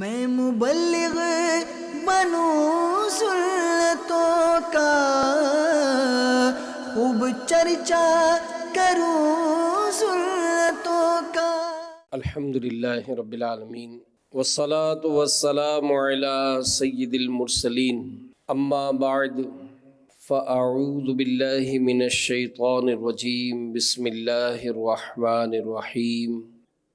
میں مبلغ بنوں سنتوں کا، خوب چرچا کروں سنتوں کا۔ الحمدللہ رب العالمین والصلاة والسلام علی سید المرسلین، اما بعد فاعوذ باللہ من الشیطان الرجیم، بسم اللہ الرحمن الرحیم۔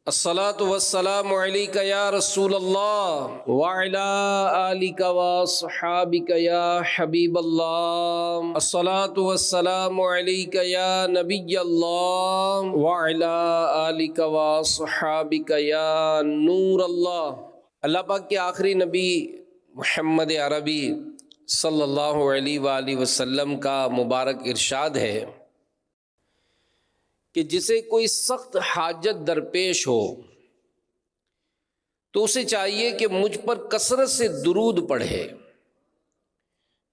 الصلاة والسلام علیک یا رسول اللہ وعلی آلک واصحابک یا حبیب اللہ۔ الصلاة والسلام علیک یا نبی اللہ وعلی آلک واصحابک یا نور اللہ۔ اللہ پاک کے آخری نبی محمد عربی صلی اللہ علیہ وآلہ وسلم کا مبارک ارشاد ہے کہ جسے کوئی سخت حاجت درپیش ہو تو اسے چاہیے کہ مجھ پر کثرت سے درود پڑھے،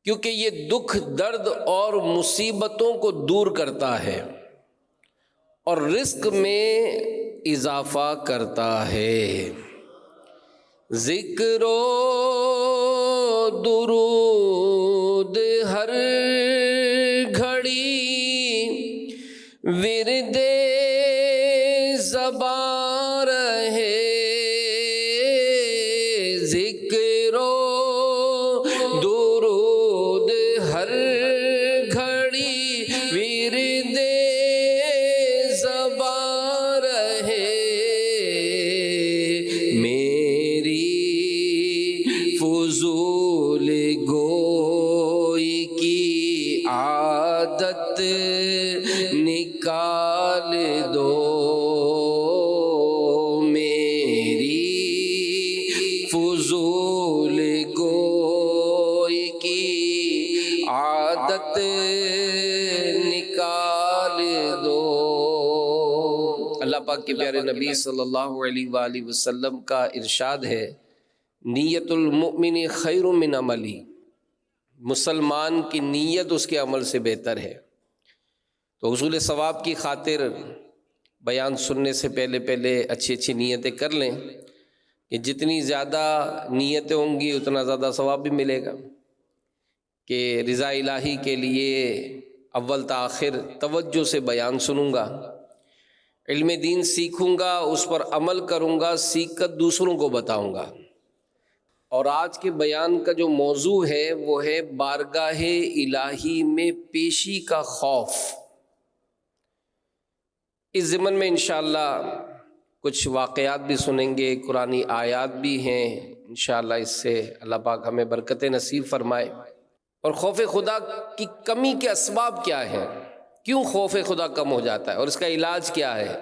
کیونکہ یہ دکھ درد اور مصیبتوں کو دور کرتا ہے اور رزق میں اضافہ کرتا ہے۔ ذکر و درود ہر گھڑی ورد زباں رہے، ذکر و درود ہر گھڑی ورد زباں رہے، میری فضول گوئی کی عادت نکال دو، میری فضول گوئی کی عادت نکال دو۔ اللہ پاک کے پیارے نبی صلی اللہ علیہ وآلہ وسلم کا ارشاد ہے، نیت المؤمن خیر من عملی، مسلمان کی نیت اس کے عمل سے بہتر ہے۔ تو حصول ثواب کی خاطر بیان سننے سے پہلے اچھی اچھی نیتیں کر لیں کہ جتنی زیادہ نیتیں ہوں گی اتنا زیادہ ثواب بھی ملے گا، کہ رضا الہی کے لیے اول تا آخر توجہ سے بیان سنوں گا، علم دین سیکھوں گا، اس پر عمل کروں گا، سیکھ کر دوسروں کو بتاؤں گا۔ اور آج کے بیان کا جو موضوع ہے وہ ہے بارگاہ الہی میں پیشی کا خوف۔ اس ضمن میں انشاءاللہ کچھ واقعات بھی سنیں گے، قرآنی آیات بھی ہیں، انشاءاللہ اس سے اللہ پاک ہمیں برکت نصیب فرمائے۔ اور خوف خدا کی کمی کے اسباب کیا ہیں، کیوں خوف خدا کم ہو جاتا ہے اور اس کا علاج کیا ہے،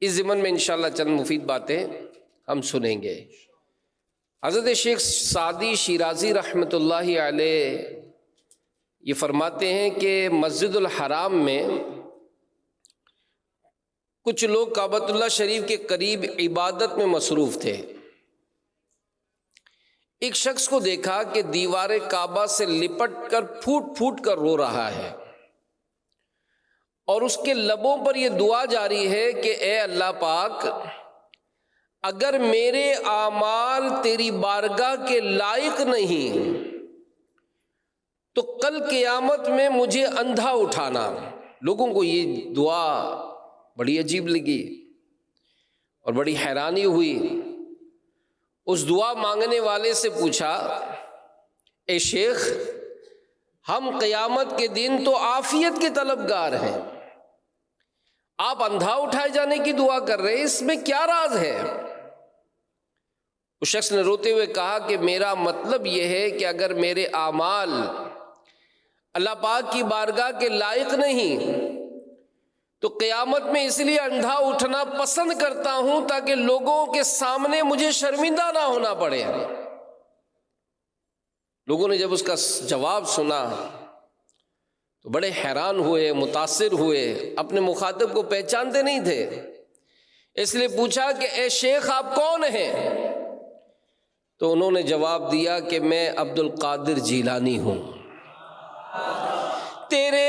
اس ضمن میں انشاءاللہ چند مفید باتیں ہم سنیں گے۔ حضرت شیخ سعدی شیرازی رحمۃ اللہ علیہ یہ فرماتے ہیں کہ مسجد الحرام میں کچھ لوگ کعبۃ اللہ شریف کے قریب عبادت میں مصروف تھے۔ ایک شخص کو دیکھا کہ دیوار کعبہ سے لپٹ کر پھوٹ پھوٹ کر رو رہا ہے اور اس کے لبوں پر یہ دعا جاری ہے کہ اے اللہ پاک، اگر میرے اعمال تیری بارگاہ کے لائق نہیں تو کل قیامت میں مجھے اندھا اٹھانا۔ لوگوں کو یہ دعا بڑی عجیب لگی اور بڑی حیرانی ہوئی۔ اس دعا مانگنے والے سے پوچھا، اے شیخ، ہم قیامت کے دن تو عافیت کے طلبگار ہیں، آپ اندھا اٹھائے جانے کی دعا کر رہے ہیں، اس میں کیا راز ہے؟ اس شخص نے روتے ہوئے کہا کہ میرا مطلب یہ ہے کہ اگر میرے اعمال اللہ پاک کی بارگاہ کے لائق نہیں تو قیامت میں اس لیے اندھا اٹھنا پسند کرتا ہوں تاکہ لوگوں کے سامنے مجھے شرمندہ نہ ہونا پڑے۔ لوگوں نے جب اس کا جواب سنا تو بڑے حیران ہوئے، متاثر ہوئے، اپنے مخاطب کو پہچانتے نہیں تھے، اس لیے پوچھا کہ اے شیخ آپ کون ہیں؟ تو انہوں نے جواب دیا کہ میں عبد القادر جیلانی ہوں۔ تیرے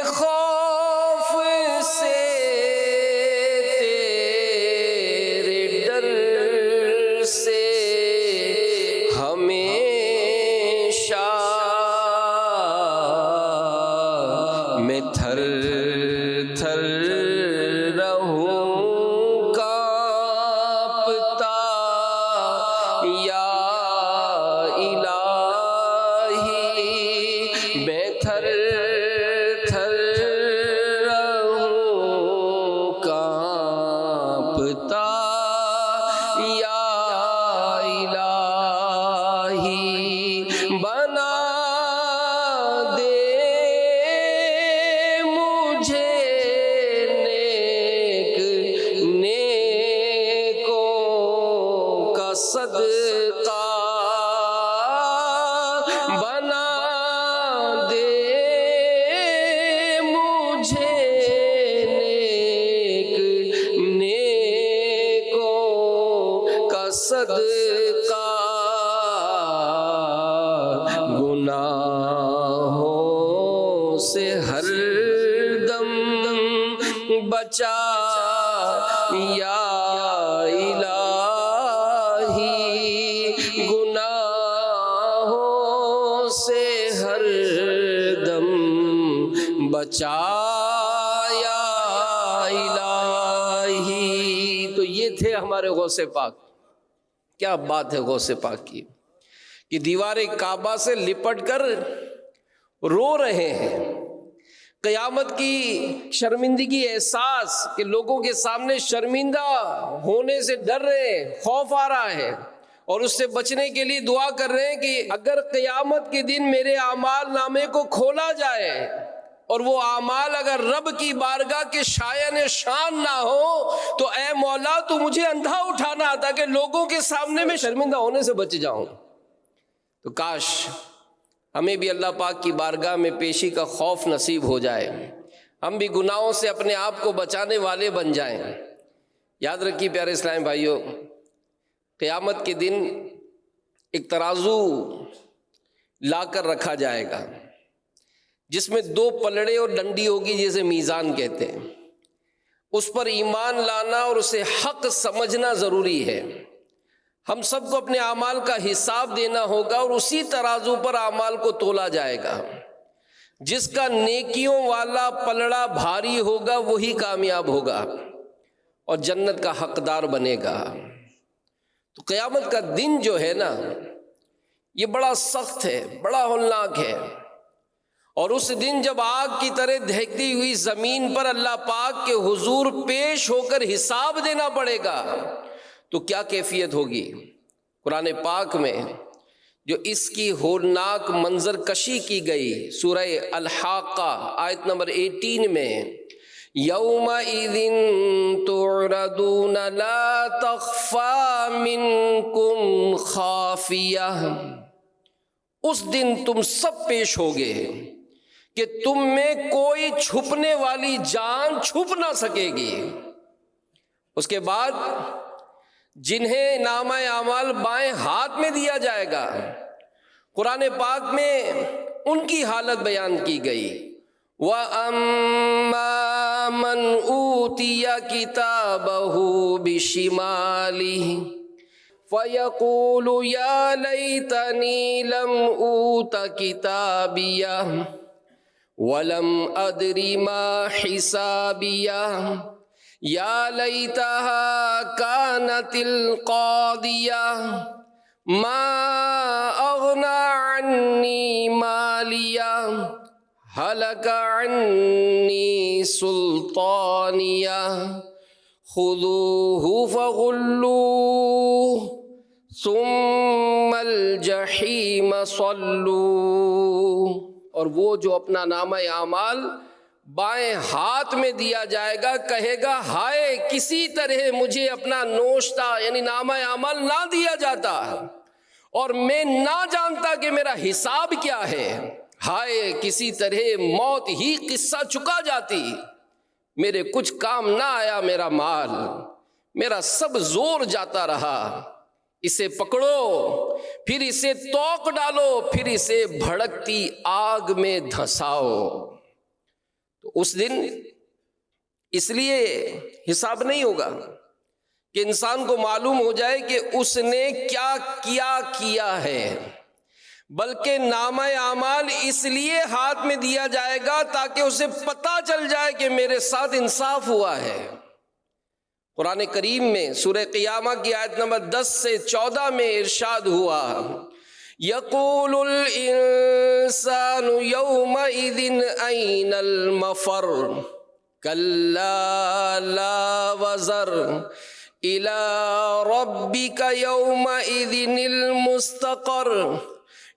خوف سے تیرے ڈر کا صدقہ بنا دے مجھے نیکوں کا صدقہ گناہوں سے ہر دم بچا یا الہی گناہوں سے ہر دم بچا یا الہی۔ تو یہ تھے ہمارے غوث پاک۔ کیا بات ہے غوث پاک کی کہ دیوار کعبہ سے لپٹ کر رو رہے ہیں، قیامت کی شرمندگی احساس کہ لوگوں کے سامنے شرمندہ ہونے سے ڈر رہے ہیں، خوف آ رہا ہے، اور اس سے بچنے کے لیے دعا کر رہے ہیں کہ اگر قیامت کے دن میرے اعمال نامے کو کھولا جائے اور وہ اعمال اگر رب کی بارگاہ کے شایان شان نہ ہو تو اے مولا تو مجھے اندھا اٹھانا تاکہ لوگوں کے سامنے میں شرمندہ ہونے سے بچ جاؤں۔ تو کاش ہمیں بھی اللہ پاک کی بارگاہ میں پیشی کا خوف نصیب ہو جائے، ہم بھی گناہوں سے اپنے آپ کو بچانے والے بن جائیں۔ یاد رکھیے پیارے اسلام بھائیوں، قیامت کے دن ایک ترازو لا کر رکھا جائے گا جس میں 2 پلڑے اور ڈنڈی ہوگی، جسے میزان کہتے ہیں۔ اس پر ایمان لانا اور اسے حق سمجھنا ضروری ہے۔ ہم سب کو اپنے اعمال کا حساب دینا ہوگا اور اسی ترازو پر اعمال کو تولا جائے گا۔ جس کا نیکیوں والا پلڑا بھاری ہوگا وہی کامیاب ہوگا اور جنت کا حقدار بنے گا۔ تو قیامت کا دن جو ہے نا، یہ بڑا سخت ہے، بڑا ہولناک ہے، اور اس دن جب آگ کی طرح دہکتی ہوئی زمین پر اللہ پاک کے حضور پیش ہو کر حساب دینا پڑے گا تو کیا کیفیت ہوگی۔ قرآن پاک میں جو اس کی ہولناک منظر کشی کی گئی سورہ الحاقہ آیت نمبر 18 میں، یومئذ تعرضون لا تخفی منکم خافیہ، اس دن تم سب پیش ہوگے کہ تم میں کوئی چھپنے والی جان چھپ نہ سکے گی۔ اس کے بعد جنہیں نامہ اعمال بائیں ہاتھ میں دیا جائے گا، قرآن پاک میں ان کی حالت بیان کی گئی، وَأَمَّا مَنْ أُوتِيَ كِتَابَهُ بِشِمَالِهِ فَيَقُولُ يَا لَيْتَنِي لَمْ أُوتَ كِتَابِيَهْ وَلَمْ أَدْرِ مَا حِسَابِيَهْ یا لیتہا کانت القاضیہ ما اغنی عنی مالیہ ہلک عنی سلطانیہ خذوہ فغلوہ ثم الجحیم صلوہ۔ اور وہ جو اپنا نامہ اعمال بائیں ہاتھ میں دیا جائے گا کہے گا ہائے کسی طرح مجھے اپنا نوشتہ یعنی نامہ اعمال نہ دیا جاتا اور میں نہ جانتا کہ میرا حساب کیا ہے، ہائے کسی طرح موت ہی قصہ چکا جاتی، میرے کچھ کام نہ آیا میرا مال، میرا سب زور جاتا رہا، اسے پکڑو پھر اسے توق ڈالو پھر اسے بھڑکتی آگ میں دھساؤ۔ تو اس دن اس لیے حساب نہیں ہوگا کہ انسان کو معلوم ہو جائے کہ اس نے کیا کیا ہے، بلکہ نامہ اعمال اس لیے ہاتھ میں دیا جائے گا تاکہ اسے پتہ چل جائے کہ میرے ساتھ انصاف ہوا ہے۔ قرآن کریم میں سورہ قیامہ کی آیت نمبر 10 سے 14 میں ارشاد ہوا، یقول الانسان یومئذ این المفر کلا لا وزر الی ربک یومئذ المستقر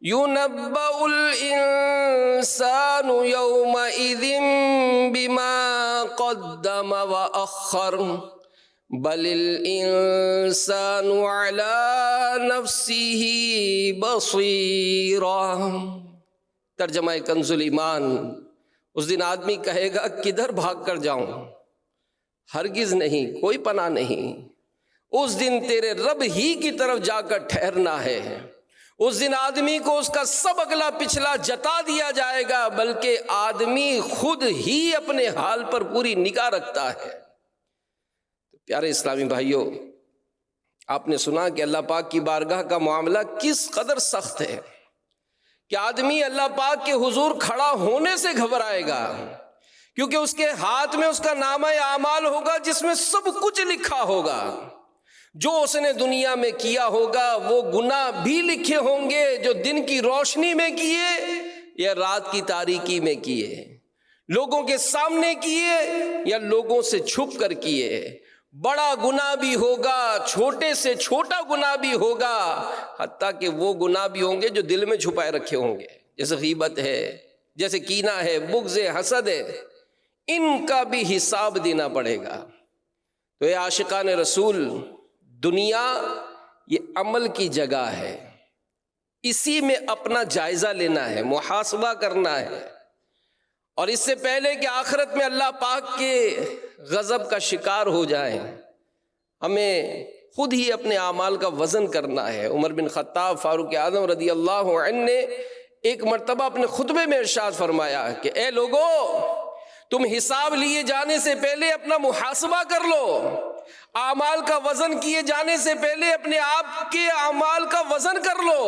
ينبأ الإنسان يومئذ بما قدم وأخر بل الإنسان على نفسه بصیرا۔ ترجمہ کنز الایمان، اس دن آدمی کہے گا کدھر بھاگ کر جاؤں؟ ہرگز نہیں، کوئی پناہ نہیں۔ اس دن تیرے رب ہی کی طرف جا کر ٹھہرنا ہے۔ اس دن آدمی کو اس کا سب اگلا پچھلا جتا دیا جائے گا، بلکہ آدمی خود ہی اپنے حال پر پوری نگاہ رکھتا ہے۔ پیارے اسلامی بھائیوں، آپ نے سنا کہ اللہ پاک کی بارگاہ کا معاملہ کس قدر سخت ہے کہ آدمی اللہ پاک کے حضور کھڑا ہونے سے گھبرائے گا، کیونکہ اس کے ہاتھ میں اس کا نامہ اعمال ہوگا جس میں سب کچھ لکھا ہوگا۔ جو اس نے دنیا میں کیا ہوگا وہ گناہ بھی لکھے ہوں گے، جو دن کی روشنی میں کیے یا رات کی تاریکی میں کیے، لوگوں کے سامنے کیے یا لوگوں سے چھپ کر کیے۔ بڑا گناہ بھی ہوگا، چھوٹے سے چھوٹا گناہ بھی ہوگا، حتیٰ کہ وہ گناہ بھی ہوں گے جو دل میں چھپائے رکھے ہوں گے، جیسے غیبت ہے، جیسے کینہ ہے، بغض ہے، حسد ہے، ان کا بھی حساب دینا پڑے گا۔ تو اے عاشقان رسول، دنیا یہ عمل کی جگہ ہے، اسی میں اپنا جائزہ لینا ہے، محاسبہ کرنا ہے، اور اس سے پہلے کہ آخرت میں اللہ پاک کے غضب کا شکار ہو جائیں، ہمیں خود ہی اپنے اعمال کا وزن کرنا ہے۔ عمر بن خطاب فاروق اعظم رضی اللہ عنہ نے ایک مرتبہ اپنے خطبے میں ارشاد فرمایا کہ اے لوگو، تم حساب لیے جانے سے پہلے اپنا محاسبہ کر لو، اعمال کا وزن کیے جانے سے پہلے اپنے آپ کے اعمال کا وزن کر لو،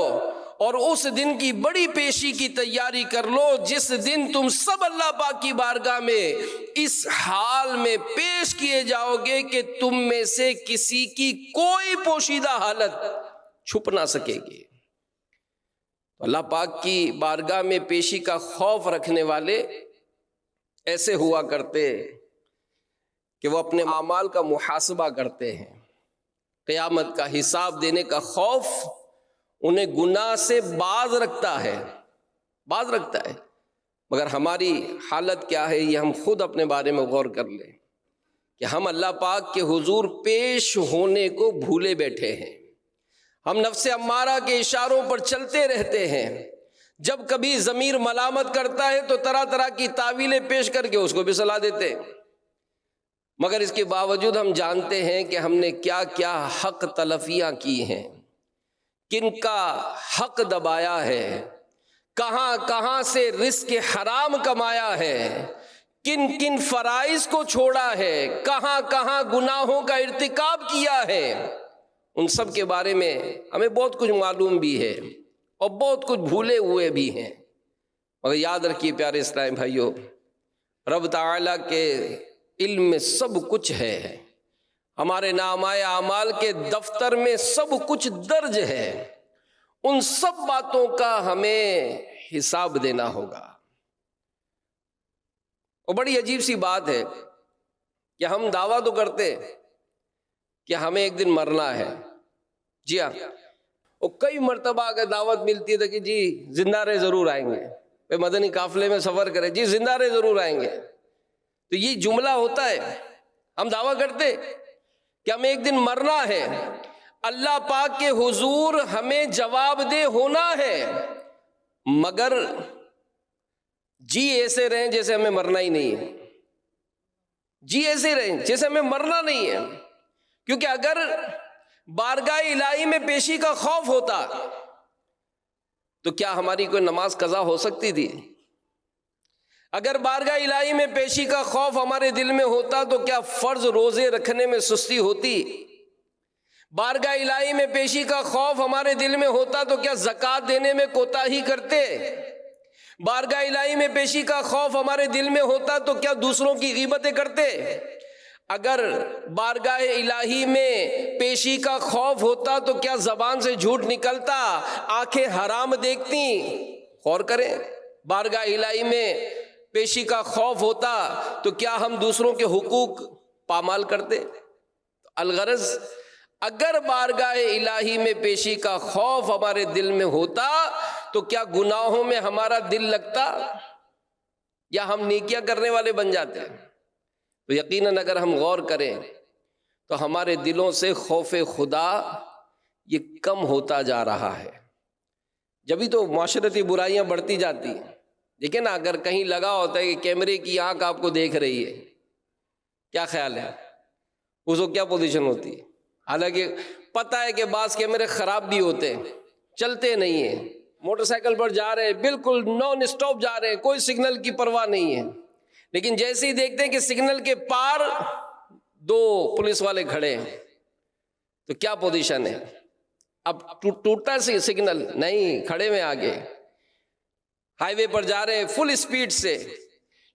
اور اس دن کی بڑی پیشی کی تیاری کر لو جس دن تم سب اللہ پاک کی بارگاہ میں اس حال میں پیش کیے جاؤ گے کہ تم میں سے کسی کی کوئی پوشیدہ حالت چھپ نہ سکے گی۔ اللہ پاک کی بارگاہ میں پیشی کا خوف رکھنے والے ایسے ہوا کرتے کہ وہ اپنے اعمال کا محاسبہ کرتے ہیں، قیامت کا حساب دینے کا خوف انہیں گناہ سے باز رکھتا ہے، مگر ہماری حالت کیا ہے یہ ہم خود اپنے بارے میں غور کر لیں کہ ہم اللہ پاک کے حضور پیش ہونے کو بھولے بیٹھے ہیں۔ ہم نفس امارہ کے اشاروں پر چلتے رہتے ہیں، جب کبھی ضمیر ملامت کرتا ہے تو طرح طرح کی تعویلیں پیش کر کے اس کو بھی صلاح دیتے ہیں، مگر اس کے باوجود ہم جانتے ہیں کہ ہم نے کیا کیا حق تلفیاں کی ہیں، کن کا حق دبایا ہے، کہاں کہاں سے رزق حرام کمایا ہے، کن کن فرائض کو چھوڑا ہے، کہاں کہاں گناہوں کا ارتکاب کیا ہے، ان سب کے بارے میں ہمیں بہت کچھ معلوم بھی ہے اور بہت کچھ بھولے ہوئے بھی ہیں۔ مگر یاد رکھیے پیارے اسلام بھائیوں، رب تعالیٰ کے علم میں سب کچھ ہے، ہمارے نامہ اعمال کے دفتر میں سب کچھ درج ہے، ان سب باتوں کا ہمیں حساب دینا ہوگا۔ اور بڑی عجیب سی بات ہے کہ ہم دعویٰ تو کرتے کہ ہمیں ایک دن مرنا ہے، جی ہاں، اور کئی مرتبہ اگر دعوت ملتی ہے تو کہ جی زندہ رہے ضرور آئیں گے، مدنی قافلے میں سفر کرے، جی زندہ رہے ضرور آئیں گے، تو یہ جملہ ہوتا ہے، ہم دعویٰ کرتے کہ ہمیں ایک دن مرنا ہے، اللہ پاک کے حضور ہمیں جواب دہ ہونا ہے، مگر جی ایسے رہیں جیسے ہمیں مرنا ہی نہیں ہے، جی ایسے رہیں جیسے ہمیں مرنا نہیں ہے، کیونکہ اگر بارگاہ الہی میں پیشی کا خوف ہوتا تو کیا ہماری کوئی نماز قضا ہو سکتی تھی؟ اگر بارگاہ الہی میں پیشی کا خوف ہمارے دل میں ہوتا تو کیا فرض روزے رکھنے میں سستی ہوتی؟ بارگاہ الہی میں پیشی کا خوف ہمارے دل میں ہوتا تو کیا زکوٰۃ دینے میں کوتاہی کرتے؟ بارگاہ الہی میں پیشی کا خوف ہمارے دل میں ہوتا تو کیا دوسروں کی غیبتیں کرتے؟ اگر بارگاہ الہی میں پیشی کا خوف ہوتا تو کیا زبان سے جھوٹ نکلتا، آنکھیں حرام دیکھتی؟ غور کریں، بارگاہ الہی میں پیشی کا خوف ہوتا تو کیا ہم دوسروں کے حقوق پامال کرتے؟ الغرض اگر بارگاہ الہی میں پیشی کا خوف ہمارے دل میں ہوتا تو کیا گناہوں میں ہمارا دل لگتا یا ہم نیکیاں کرنے والے بن جاتے؟ تو یقیناً اگر ہم غور کریں تو ہمارے دلوں سے خوف خدا یہ کم ہوتا جا رہا ہے. جبھی تو معاشرتی برائیاں بڑھتی جاتی ہیں. دیکھیں نا، اگر کہیں لگا ہوتا ہے کہ کیمرے کی آنکھ آپ کو دیکھ رہی ہے، کیا خیال ہے اس کو کیا پوزیشن ہوتی ہے؟ حالانکہ پتہ ہے کہ بعض کیمرے خراب بھی ہوتے ہیں، چلتے نہیں ہیں، موٹر سائیکل پر جا رہے ہیں بالکل نان اسٹاپ جا رہے ہیں، کوئی سگنل کی پرواہ نہیں ہے، لیکن جیسے ہی دیکھتے ہیں کہ سگنل کے پار 2 پولیس والے کھڑے ہیں تو کیا پوزیشن ہے؟ اب ٹوٹا سگنل نہیں، کھڑے میں آگے، ہائی وے پر جا رہے ہیں فل اسپیڈ سے،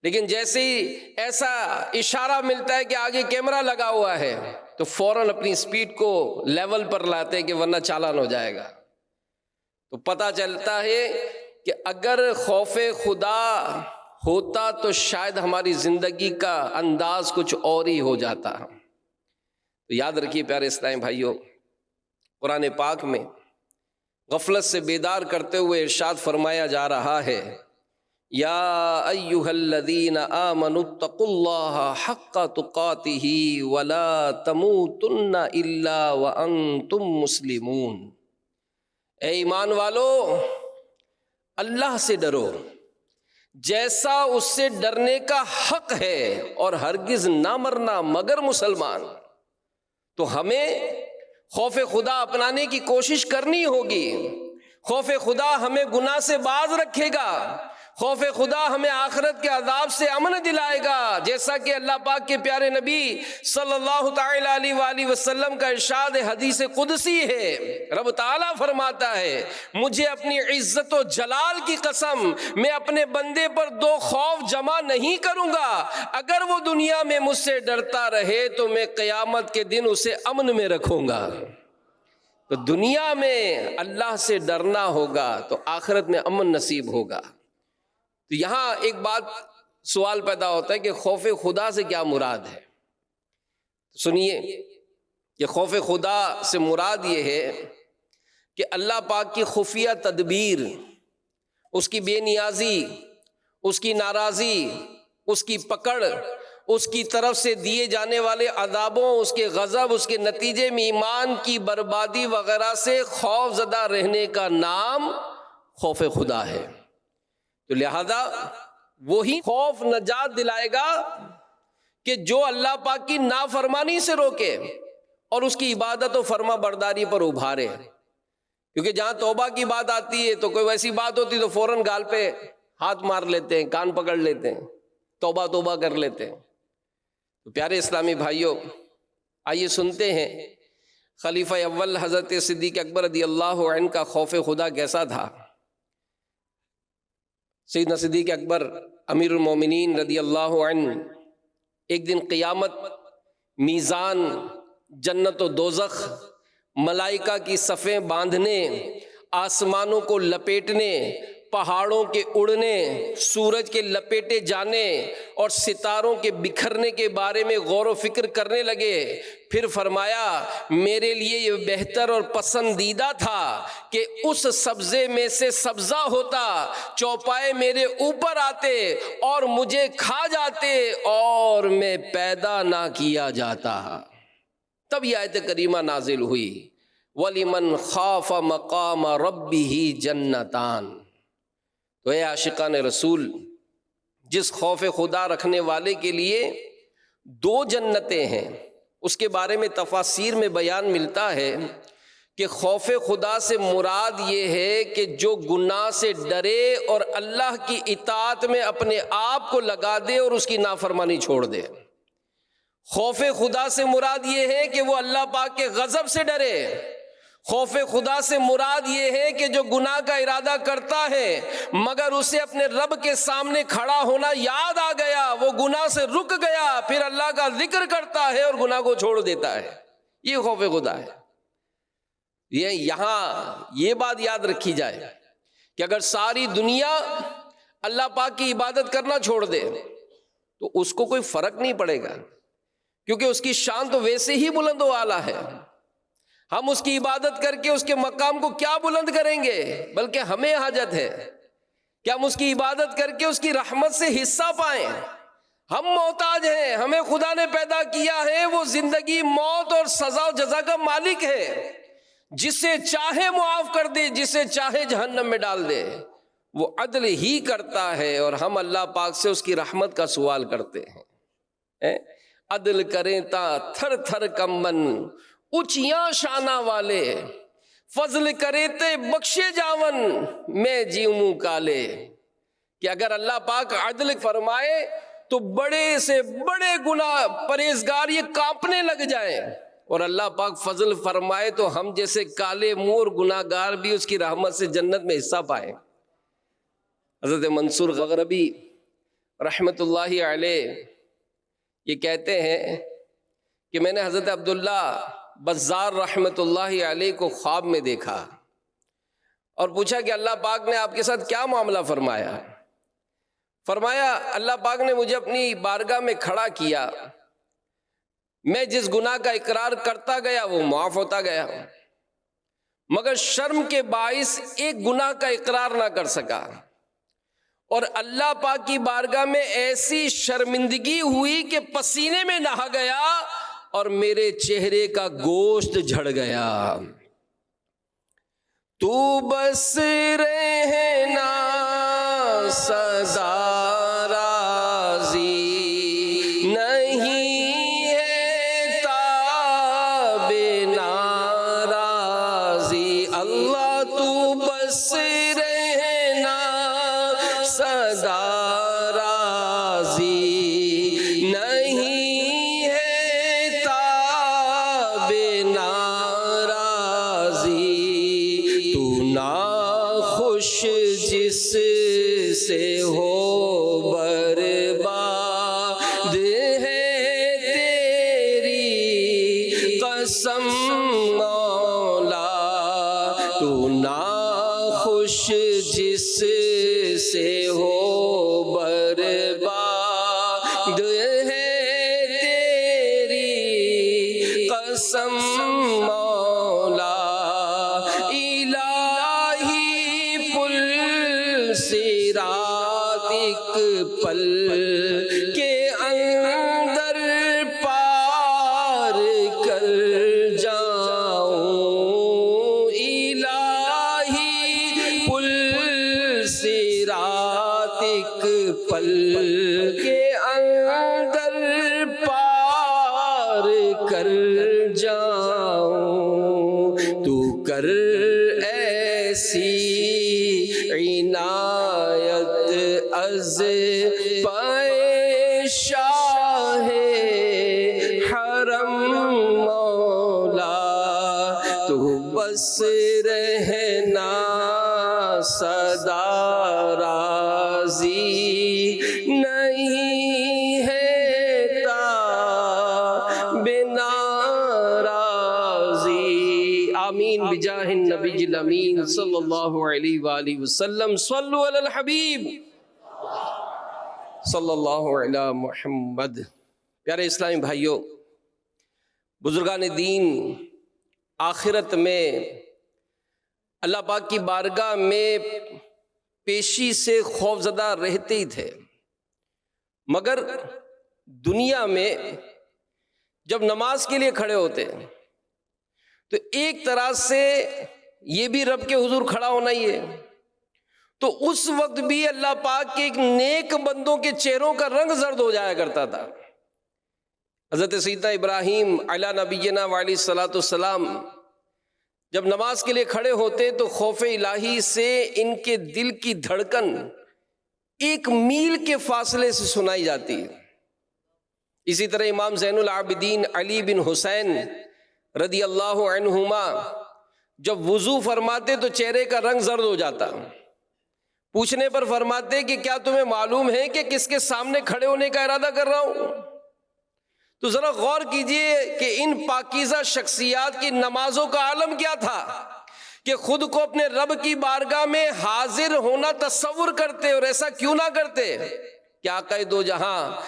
لیکن جیسے ہی ایسا اشارہ ملتا ہے کہ آگے کیمرہ لگا ہوا ہے تو فوراً اپنی اسپیڈ کو لیول پر لاتے ہیں کہ ورنہ چالان ہو جائے گا. تو پتہ چلتا ہے کہ اگر خوف خدا ہوتا تو شاید ہماری زندگی کا انداز کچھ اور ہی ہو جاتا. تو یاد رکھیے پیارے اسلامی بھائیوں، قرآن پاک میں غفلت سے بیدار کرتے ہوئے ارشاد فرمایا جا رہا ہے، یا ایھا الذین آمنوا اتقوا اللہ حق تقاتہ ولا تموتن الا وانتم مسلمون. اے ایمان والو، اللہ سے ڈرو جیسا اس سے ڈرنے کا حق ہے، اور ہرگز نہ مرنا مگر مسلمان. تو ہمیں خوف خدا اپنانے کی کوشش کرنی ہوگی. خوف خدا ہمیں گناہ سے باز رکھے گا، خوف خدا ہمیں آخرت کے عذاب سے امن دلائے گا، جیسا کہ اللہ پاک کے پیارے نبی صلی اللہ تعالی علیہ وآلہ وسلم کا ارشاد حدیث قدسی ہے. رب تعالیٰ فرماتا ہے، مجھے اپنی عزت و جلال کی قسم، میں اپنے بندے پر 2 خوف جمع نہیں کروں گا. اگر وہ دنیا میں مجھ سے ڈرتا رہے تو میں قیامت کے دن اسے امن میں رکھوں گا. تو دنیا میں اللہ سے ڈرنا ہوگا تو آخرت میں امن نصیب ہوگا. تو یہاں ایک بات سوال پیدا ہوتا ہے کہ خوف خدا سے کیا مراد ہے؟ سنیے کہ خوف خدا سے مراد یہ ہے کہ اللہ پاک کی خفیہ تدبیر، اس کی بے نیازی، اس کی ناراضی، اس کی پکڑ، اس کی طرف سے دیے جانے والے عذابوں، اس کے غضب، اس کے نتیجے میں ایمان کی بربادی وغیرہ سے خوف زدہ رہنے کا نام خوف خدا ہے. تو لہذا وہی خوف نجات دلائے گا کہ جو اللہ پاک کی نافرمانی سے روکے اور اس کی عبادت و فرما برداری پر ابھارے. کیونکہ جہاں توبہ کی بات آتی ہے تو کوئی ویسی بات ہوتی تو فوراً گال پہ ہاتھ مار لیتے ہیں، کان پکڑ لیتے ہیں، توبہ توبہ کر لیتے ہیں. تو پیارے اسلامی بھائیوں، آئیے سنتے ہیں خلیفہ اول حضرت صدیق اکبر رضی اللہ عنہ کا خوف خدا کیسا تھا. سیدنا صدیق اکبر امیر المومنین رضی اللہ عنہ ایک دن قیامت، میزان، جنت و دوزخ، ملائکہ کی صفیں باندھنے، آسمانوں کو لپیٹنے، پہاڑوں کے اڑنے، سورج کے لپیٹے جانے اور ستاروں کے بکھرنے کے بارے میں غور و فکر کرنے لگے. پھر فرمایا، میرے لیے یہ بہتر اور پسندیدہ تھا کہ اس سبزے میں سے سبزہ ہوتا، چوپائے میرے اوپر آتے اور مجھے کھا جاتے اور میں پیدا نہ کیا جاتا. تب یہ آیت کریمہ نازل ہوئی، وَلِمَنْ خَافَ مَقَامَ رَبِّهِ جَنَّتَانِ. تو اے عاشقان رسول، جس خوف خدا رکھنے والے کے لیے 2 جنتیں ہیں، اس کے بارے میں تفاسیر میں بیان ملتا ہے کہ خوف خدا سے مراد یہ ہے کہ جو گناہ سے ڈرے اور اللہ کی اطاعت میں اپنے آپ کو لگا دے اور اس کی نافرمانی چھوڑ دے. خوف خدا سے مراد یہ ہے کہ وہ اللہ پاک کے غضب سے ڈرے. خوف خدا سے مراد یہ ہے کہ جو گناہ کا ارادہ کرتا ہے مگر اسے اپنے رب کے سامنے کھڑا ہونا یاد آ گیا، وہ گناہ سے رک گیا، پھر اللہ کا ذکر کرتا ہے اور گناہ کو چھوڑ دیتا ہے. یہ خوف خدا ہے. یہاں یہ بات یاد رکھی جائے کہ اگر ساری دنیا اللہ پاک کی عبادت کرنا چھوڑ دے تو اس کو کوئی فرق نہیں پڑے گا، کیونکہ اس کی شان تو ویسے ہی بلند و اعلیٰ ہے. ہم اس کی عبادت کر کے اس کے مقام کو کیا بلند کریں گے، بلکہ ہمیں حاجت ہے کہ ہم اس کی عبادت کر کے اس کی رحمت سے حصہ پائیں. ہم محتاج ہیں، ہمیں خدا نے پیدا کیا ہے، وہ زندگی، موت اور سزا و جزا کا مالک ہے. جسے چاہے معاف کر دے، جسے چاہے جہنم میں ڈال دے، وہ عدل ہی کرتا ہے، اور ہم اللہ پاک سے اس کی رحمت کا سوال کرتے ہیں۔ عدل کریں تا تھر تھر کمبن، اونچیاں شانہ والے، فضل کرے تے بخشے جاون، میں جیوں کالے۔ کہ اگر اللہ پاک عدل فرمائے تو بڑے سے بڑے گناہ پرہیزگار یہ کانپنے لگ جائیں، اور اللہ پاک فضل فرمائے تو ہم جیسے کالے مور گناہ گار بھی اس کی رحمت سے جنت میں حصہ پائیں۔ حضرت منصور غغربی رحمت اللہ علیہ یہ کہتے ہیں کہ میں نے حضرت عبداللہ بزار رحمت اللہ علیہ کو خواب میں دیکھا اور پوچھا کہ اللہ پاک نے آپ کے ساتھ کیا معاملہ فرمایا؟ فرمایا اللہ پاک نے مجھے اپنی بارگاہ میں کھڑا کیا، میں جس گناہ کا اقرار کرتا گیا وہ معاف ہوتا گیا، مگر شرم کے باعث ایک گناہ کا اقرار نہ کر سکا، اور اللہ پاک کی بارگاہ میں ایسی شرمندگی ہوئی کہ پسینے میں نہا گیا اور میرے چہرے کا گوشت جھڑ گیا۔ تو بس رہنا سدا راضی نہیں ہے تاب ناراضی، اللہ تو بس رہنا سدا راضی نہیں ہے تاب ناراضی، تو ناخوش جس سے ہو برباد ہے تیری قسم مولا، تو ناخوش جس سے ہو برباد ہے تیری قسم مولا، الہی پل صراط ایک پل کے اندر پار کر جاؤں، الہی پل صراط ایک پل کے اندر پار کر جاؤں، تو کر ایسی عنایت از پائے شاہ حرم مولا، تو بس رہنا سدا راضی نہیں ہے تاب ناراضی۔ آمین بجاہ النبی الامین صلی اللہ علیہ وآلہ وسلم۔ صلو علی الحبیب صلی اللہ علی محمد۔ پیارے اسلامی بھائیوں، بزرگان دین آخرت میں اللہ پاک کی بارگاہ میں پیشی سے خوفزدہ رہتے ہی تھے، مگر دنیا میں جب نماز کے لیے کھڑے ہوتے تو ایک طرح سے یہ بھی رب کے حضور کھڑا ہونا ہی ہے، تو اس وقت بھی اللہ پاک کے ایک نیک بندوں کے چہروں کا رنگ زرد ہو جایا کرتا تھا۔ حضرت سیدنا ابراہیم علیہ نبینا وعلیہ الصلوۃ والسلام جب نماز کے لیے کھڑے ہوتے تو خوف الہی سے ان کے دل کی دھڑکن 1 میل کے فاصلے سے سنائی جاتی ہے۔ اسی طرح امام زین العابدین علی بن حسین رضی اللہ عنہما جب وضو فرماتے تو چہرے کا رنگ زرد ہو جاتا، پوچھنے پر فرماتے کہ کیا تمہیں معلوم ہے کہ کس کے سامنے کھڑے ہونے کا ارادہ کر رہا ہوں؟ تو ذرا غور کیجئے کہ ان پاکیزہ شخصیات کی نمازوں کا عالم کیا تھا کہ خود کو اپنے رب کی بارگاہ میں حاضر ہونا تصور کرتے، اور ایسا کیوں نہ کرتے کہ آقا دو جہاں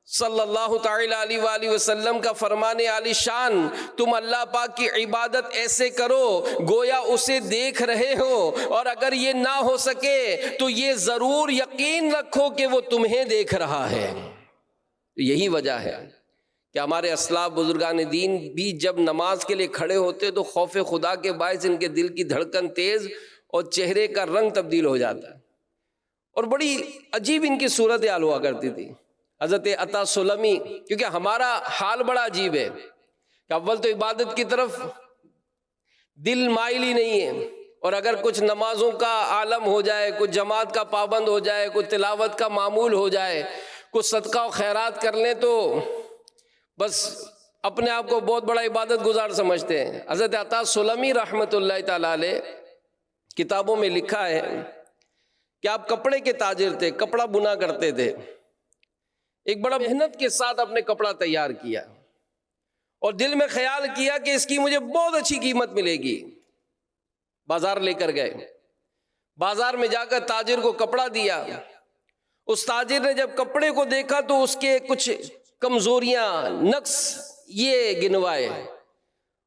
صلی اللہ تعالی علیہ وآلہ وسلم کا فرمان عالی شان، تم اللہ پاک کی عبادت ایسے کرو گویا اسے دیکھ رہے ہو، اور اگر یہ نہ ہو سکے تو یہ ضرور یقین رکھو کہ وہ تمہیں دیکھ رہا ہے۔ یہی وجہ ہے کہ ہمارے اسلاف بزرگان دین بھی جب نماز کے لیے کھڑے ہوتے تو خوف خدا کے باعث ان کے دل کی دھڑکن تیز اور چہرے کا رنگ تبدیل ہو جاتا ہے، اور بڑی عجیب ان کی صورت حال ہوا کرتی تھی۔ حضرت عطا سلمی، کیونکہ ہمارا حال بڑا عجیب ہے کہ اول تو عبادت کی طرف دل مائل ہی نہیں ہے، اور اگر کچھ نمازوں کا عالم ہو جائے، کچھ جماعت کا پابند ہو جائے، کچھ تلاوت کا معمول ہو جائے، کچھ صدقہ و خیرات کر لیں تو بس اپنے آپ کو بہت بڑا عبادت گزار سمجھتے ہیں۔ حضرت عطا سلمی رحمۃ اللہ تعالیٰ علیہ کتابوں میں لکھا ہے کہ آپ کپڑے کے تاجر تھے، کپڑا بنا کرتے تھے۔ ایک بڑا محنت کے ساتھ اپنے کپڑا تیار کیا اور دل میں خیال کیا کہ اس کی مجھے بہت اچھی قیمت ملے گی۔ بازار لے کر گئے، بازار میں جا کر تاجر کو کپڑا دیا۔ اس تاجر نے جب کپڑے کو دیکھا تو اس کے کچھ کمزوریاں، نقص یہ گنوائے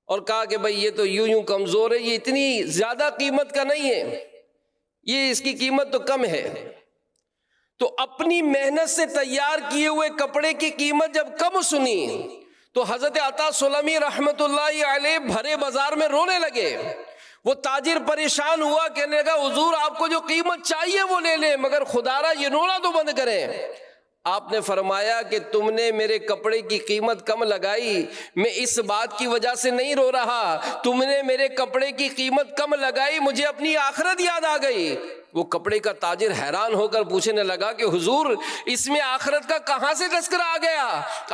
اور کہا کہ بھئی یہ تو یوں کمزور ہے، یہ اتنی زیادہ قیمت کا نہیں ہے، یہ اس کی قیمت تو کم ہے۔ تو اپنی محنت سے تیار کیے ہوئے کپڑے کی قیمت جب کم سنی تو حضرت عطا سلمی رحمت اللہ علیہ بھرے بازار میں رونے لگے۔ وہ تاجر پریشان ہوا، کہنے لگا حضور آپ کو جو قیمت چاہیے وہ لے لیں، مگر خدارا یہ رونا تو بند کریں۔ آپ نے فرمایا کہ تم نے میرے کپڑے کی قیمت کم لگائی، میں اس بات کی وجہ سے نہیں رو رہا، تم نے میرے کپڑے کی قیمت کم لگائی، مجھے اپنی آخرت یاد آ گئی۔ وہ کپڑے کا تاجر حیران ہو کر پوچھنے لگا کہ حضور اس میں آخرت کا کہاں سے تذکرہ آ گیا؟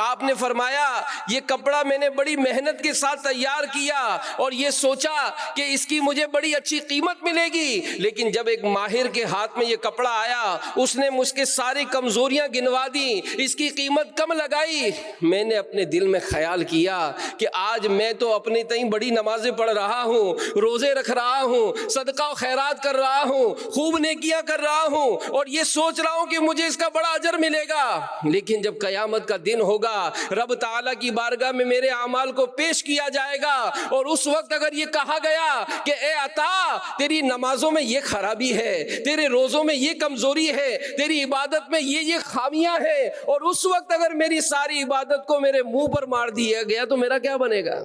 آپ نے فرمایا یہ کپڑا میں نے بڑی محنت کے ساتھ تیار کیا اور یہ سوچا کہ اس کی مجھے بڑی اچھی قیمت ملے گی، لیکن جب ایک ماہر کے ہاتھ میں یہ کپڑا آیا اس نے مجھ کے ساری کمزوریاں گنوا دی، اس کی قیمت کم لگائی۔ میں نے اپنے دل میں خیال کیا کہ آج میں تو اپنے تئیں بڑی نمازیں پڑھ رہا ہوں، روزے رکھ رہا ہوں، صدقہ و خیرات کر رہا ہوں، خوب نیکیاں کر رہا ہوں، اور یہ سوچ رہا ہوں کہ مجھے اس کا بڑا اجر ملے گا، لیکن جب قیامت کا دن ہوگا رب تعالیٰ کی بارگاہ میں میرے اعمال کو پیش کیا جائے گا، اور اس وقت اگر یہ کہا گیا کہ اے عطا تیری نمازوں میں یہ خرابی ہے، تیرے روزوں میں یہ کمزوری ہے، تیری عبادت میں یہ خامیاں ہیں، اور اس وقت اگر میری ساری عبادت کو میرے منہ پر مار دیا گیا تو میرا کیا بنے گا؟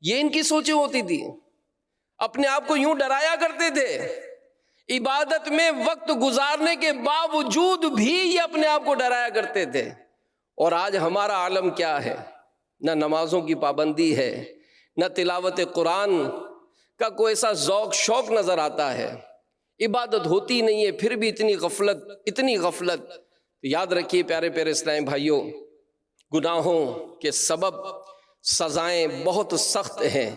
یہ ان کی سوچیں ہوتی تھی، اپنے آپ کو یوں ڈرایا کرتے تھے۔ عبادت میں وقت گزارنے کے باوجود بھی یہ اپنے آپ کو ڈرایا کرتے تھے۔ اور آج ہمارا عالم کیا ہے؟ نہ نمازوں کی پابندی ہے، نہ تلاوت قرآن کا کوئی ایسا ذوق شوق نظر آتا ہے، عبادت ہوتی نہیں ہے، پھر بھی اتنی غفلت۔ تو یاد رکھیے پیارے پیارے اسلامی بھائیوں، گناہوں کے سبب سزائیں بہت سخت ہیں۔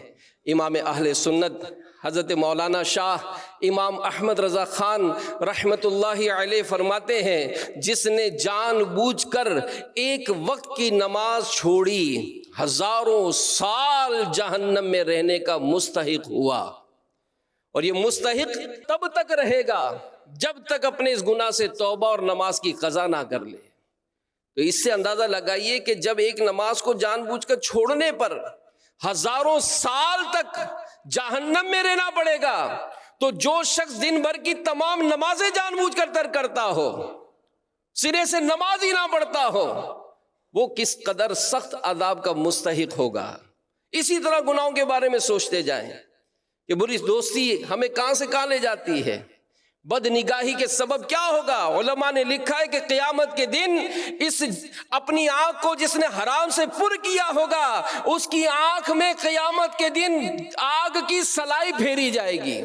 امام اہل سنت حضرت مولانا شاہ امام احمد رضا خان رحمت اللہ علیہ فرماتے ہیں جس نے جان بوجھ کر ایک وقت کی نماز چھوڑی ہزاروں سال جہنم میں رہنے کا مستحق ہوا، اور یہ مستحق تب تک رہے گا جب تک اپنے اس گناہ سے توبہ اور نماز کی قضا نہ کر لے۔ تو اس سے اندازہ لگائیے کہ جب ایک نماز کو جان بوجھ کر چھوڑنے پر ہزاروں سال تک جہنم میں رہنا پڑے گا، تو جو شخص دن بھر کی تمام نمازیں جان بوجھ کر ترک کرتا ہو، سرے سے نماز ہی نہ پڑھتا ہو، وہ کس قدر سخت عذاب کا مستحق ہوگا۔ اسی طرح گناہوں کے بارے میں سوچتے جائیں کہ بری دوستی ہمیں کہاں سے کہاں لے جاتی ہے، بد نگاہی کے سبب کیا ہوگا۔ علماء نے لکھا ہے کہ قیامت کے دن اس اپنی آنکھ کو جس نے حرام سے پر کیا ہوگا، اس کی آنکھ میں قیامت کے دن آگ کی سلائی پھیری جائے گی۔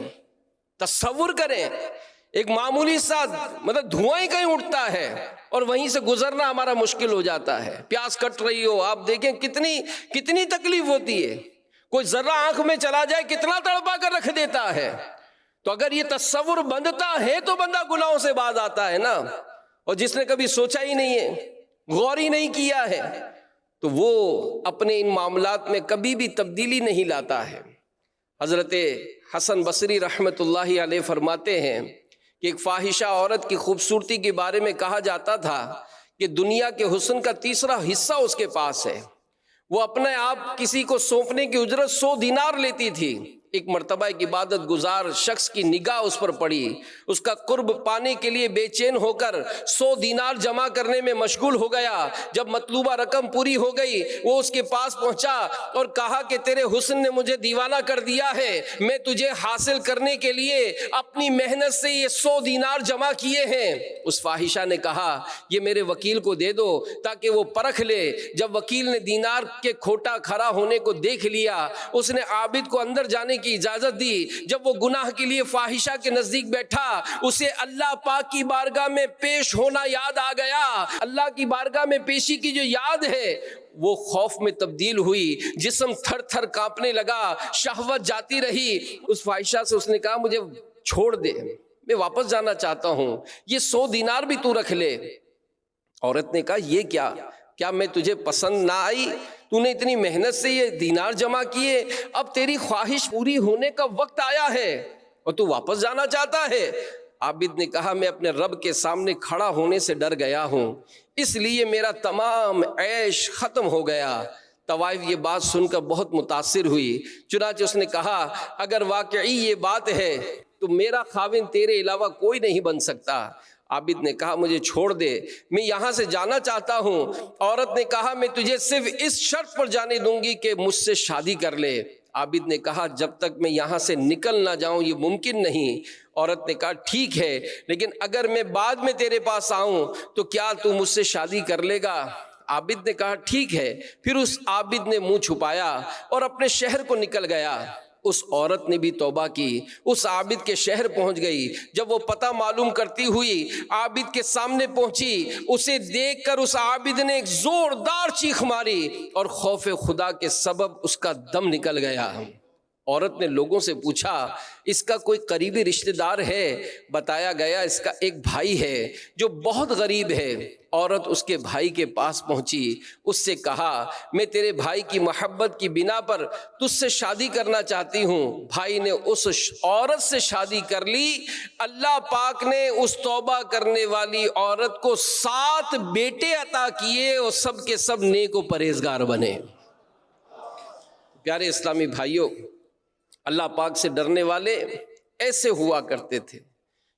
تصور کریں، ایک معمولی سا دھواں ہی کہیں اٹھتا ہے اور وہیں سے گزرنا ہمارا مشکل ہو جاتا ہے۔ پیاس کٹ رہی ہو، آپ دیکھیں کتنی تکلیف ہوتی ہے، کوئی ذرہ آنکھ میں چلا جائے کتنا تڑپا کر رکھ دیتا ہے۔ تو اگر یہ تصور بندتا ہے تو بندہ گناہوں سے باز آتا ہے نا، اور جس نے کبھی سوچا ہی نہیں ہے، غور ہی نہیں کیا ہے، تو وہ اپنے ان معاملات میں کبھی بھی تبدیلی نہیں لاتا ہے۔ حضرت حسن بصری رحمت اللہ علیہ فرماتے ہیں کہ ایک فاحشہ عورت کی خوبصورتی کے بارے میں کہا جاتا تھا کہ دنیا کے حسن کا تیسرا حصہ اس کے پاس ہے، وہ اپنے آپ کسی کو سونپنے کی اجرت 100 دینار لیتی تھی، ایک مرتبہ ایک عبادت گزار شخص کی نگاہ اس پر پڑی، اس کا قرب پانے کے لیے بے چین ہو کر 100 دینار جمع کرنے میں مشغول ہو گیا۔ جب مطلوبہ رقم پوری ہو گئی وہ اس کے پاس پہنچا اور کہا کہ تیرے حسن نے مجھے دیوانہ کر دیا ہے، میں تجھے حاصل کرنے کے لیے اپنی محنت سے یہ 100 دینار جمع کیے ہیں۔ اس فاحشہ نے کہا یہ میرے وکیل کو دے دو تاکہ وہ پرکھ لے۔ جب وکیل نے دینار کے کھوٹا کھڑا ہونے کو دیکھ لیا، اس نے عابد کو اندر جانے کی اجازت دی۔ جب وہ گناہ کے لیے فاحشہ کے نزدیک بیٹھا، اسے اللہ پاک کی بارگاہ میں پیش ہونا یاد آ گیا۔ اللہ کی بارگاہ میں پیشی کی جو یاد ہے وہ خوف میں تبدیل ہوئی، جسم تھر تھر کانپنے لگا، شہوت جاتی رہی۔ اس فاحشہ سے اس نے کہا مجھے چھوڑ دے، میں واپس جانا چاہتا ہوں، یہ 100 دینار بھی تو رکھ لے۔ عورت نے کہا یہ کیا میں تجھے پسند نہ آئی؟ تو نے اتنی محنت سے یہ دینار جمع کیے، اب تیری خواہش پوری ہونے کا وقت آیا ہے اور تو واپس جانا چاہتا ہے۔ عابد نے کہا میں اپنے رب کے سامنے کھڑا ہونے سے ڈر گیا ہوں، اس لیے میرا تمام عیش ختم ہو گیا۔ طوائف یہ بات سن کر بہت متاثر ہوئی، چنانچہ اس نے کہا اگر واقعی یہ بات ہے تو میرا خاوند تیرے علاوہ کوئی نہیں بن سکتا۔ عابد نے کہا مجھے چھوڑ دے، میں یہاں سے جانا چاہتا ہوں۔ عورت نے کہا میں تجھے صرف اس شرط پر جانے دوں گی کہ مجھ سے شادی کر لے۔ عابد نے کہا جب تک میں یہاں سے نکل نہ جاؤں یہ ممکن نہیں۔ عورت نے کہا ٹھیک ہے، لیکن اگر میں بعد میں تیرے پاس آؤں تو کیا تو مجھ سے شادی کر لے گا؟ عابد نے کہا ٹھیک ہے۔ پھر اس عابد نے منہ چھپایا اور اپنے شہر کو نکل گیا۔ اس عورت نے بھی توبہ کی، اس عابد کے شہر پہنچ گئی۔ جب وہ پتہ معلوم کرتی ہوئی عابد کے سامنے پہنچی، اسے دیکھ کر اس عابد نے ایک زوردار چیخ ماری اور خوف خدا کے سبب اس کا دم نکل گیا۔ عورت نے لوگوں سے پوچھا اس کا کوئی قریبی رشتہ دار ہے؟ بتایا گیا اس کا ایک بھائی ہے جو بہت غریب ہے۔ عورت اس کے بھائی کے پاس پہنچی، اس سے کہا میں تیرے بھائی کی محبت کی بنا پر تجھ سے شادی کرنا چاہتی ہوں۔ بھائی نے اس عورت سے شادی کر لی۔ اللہ پاک نے اس توبہ کرنے والی عورت کو 7 بیٹے عطا کیے اور سب کے سب نیک و پرہیزگار بنے۔ پیارے اسلامی بھائیوں، اللہ پاک سے ڈرنے والے ایسے ہوا کرتے تھے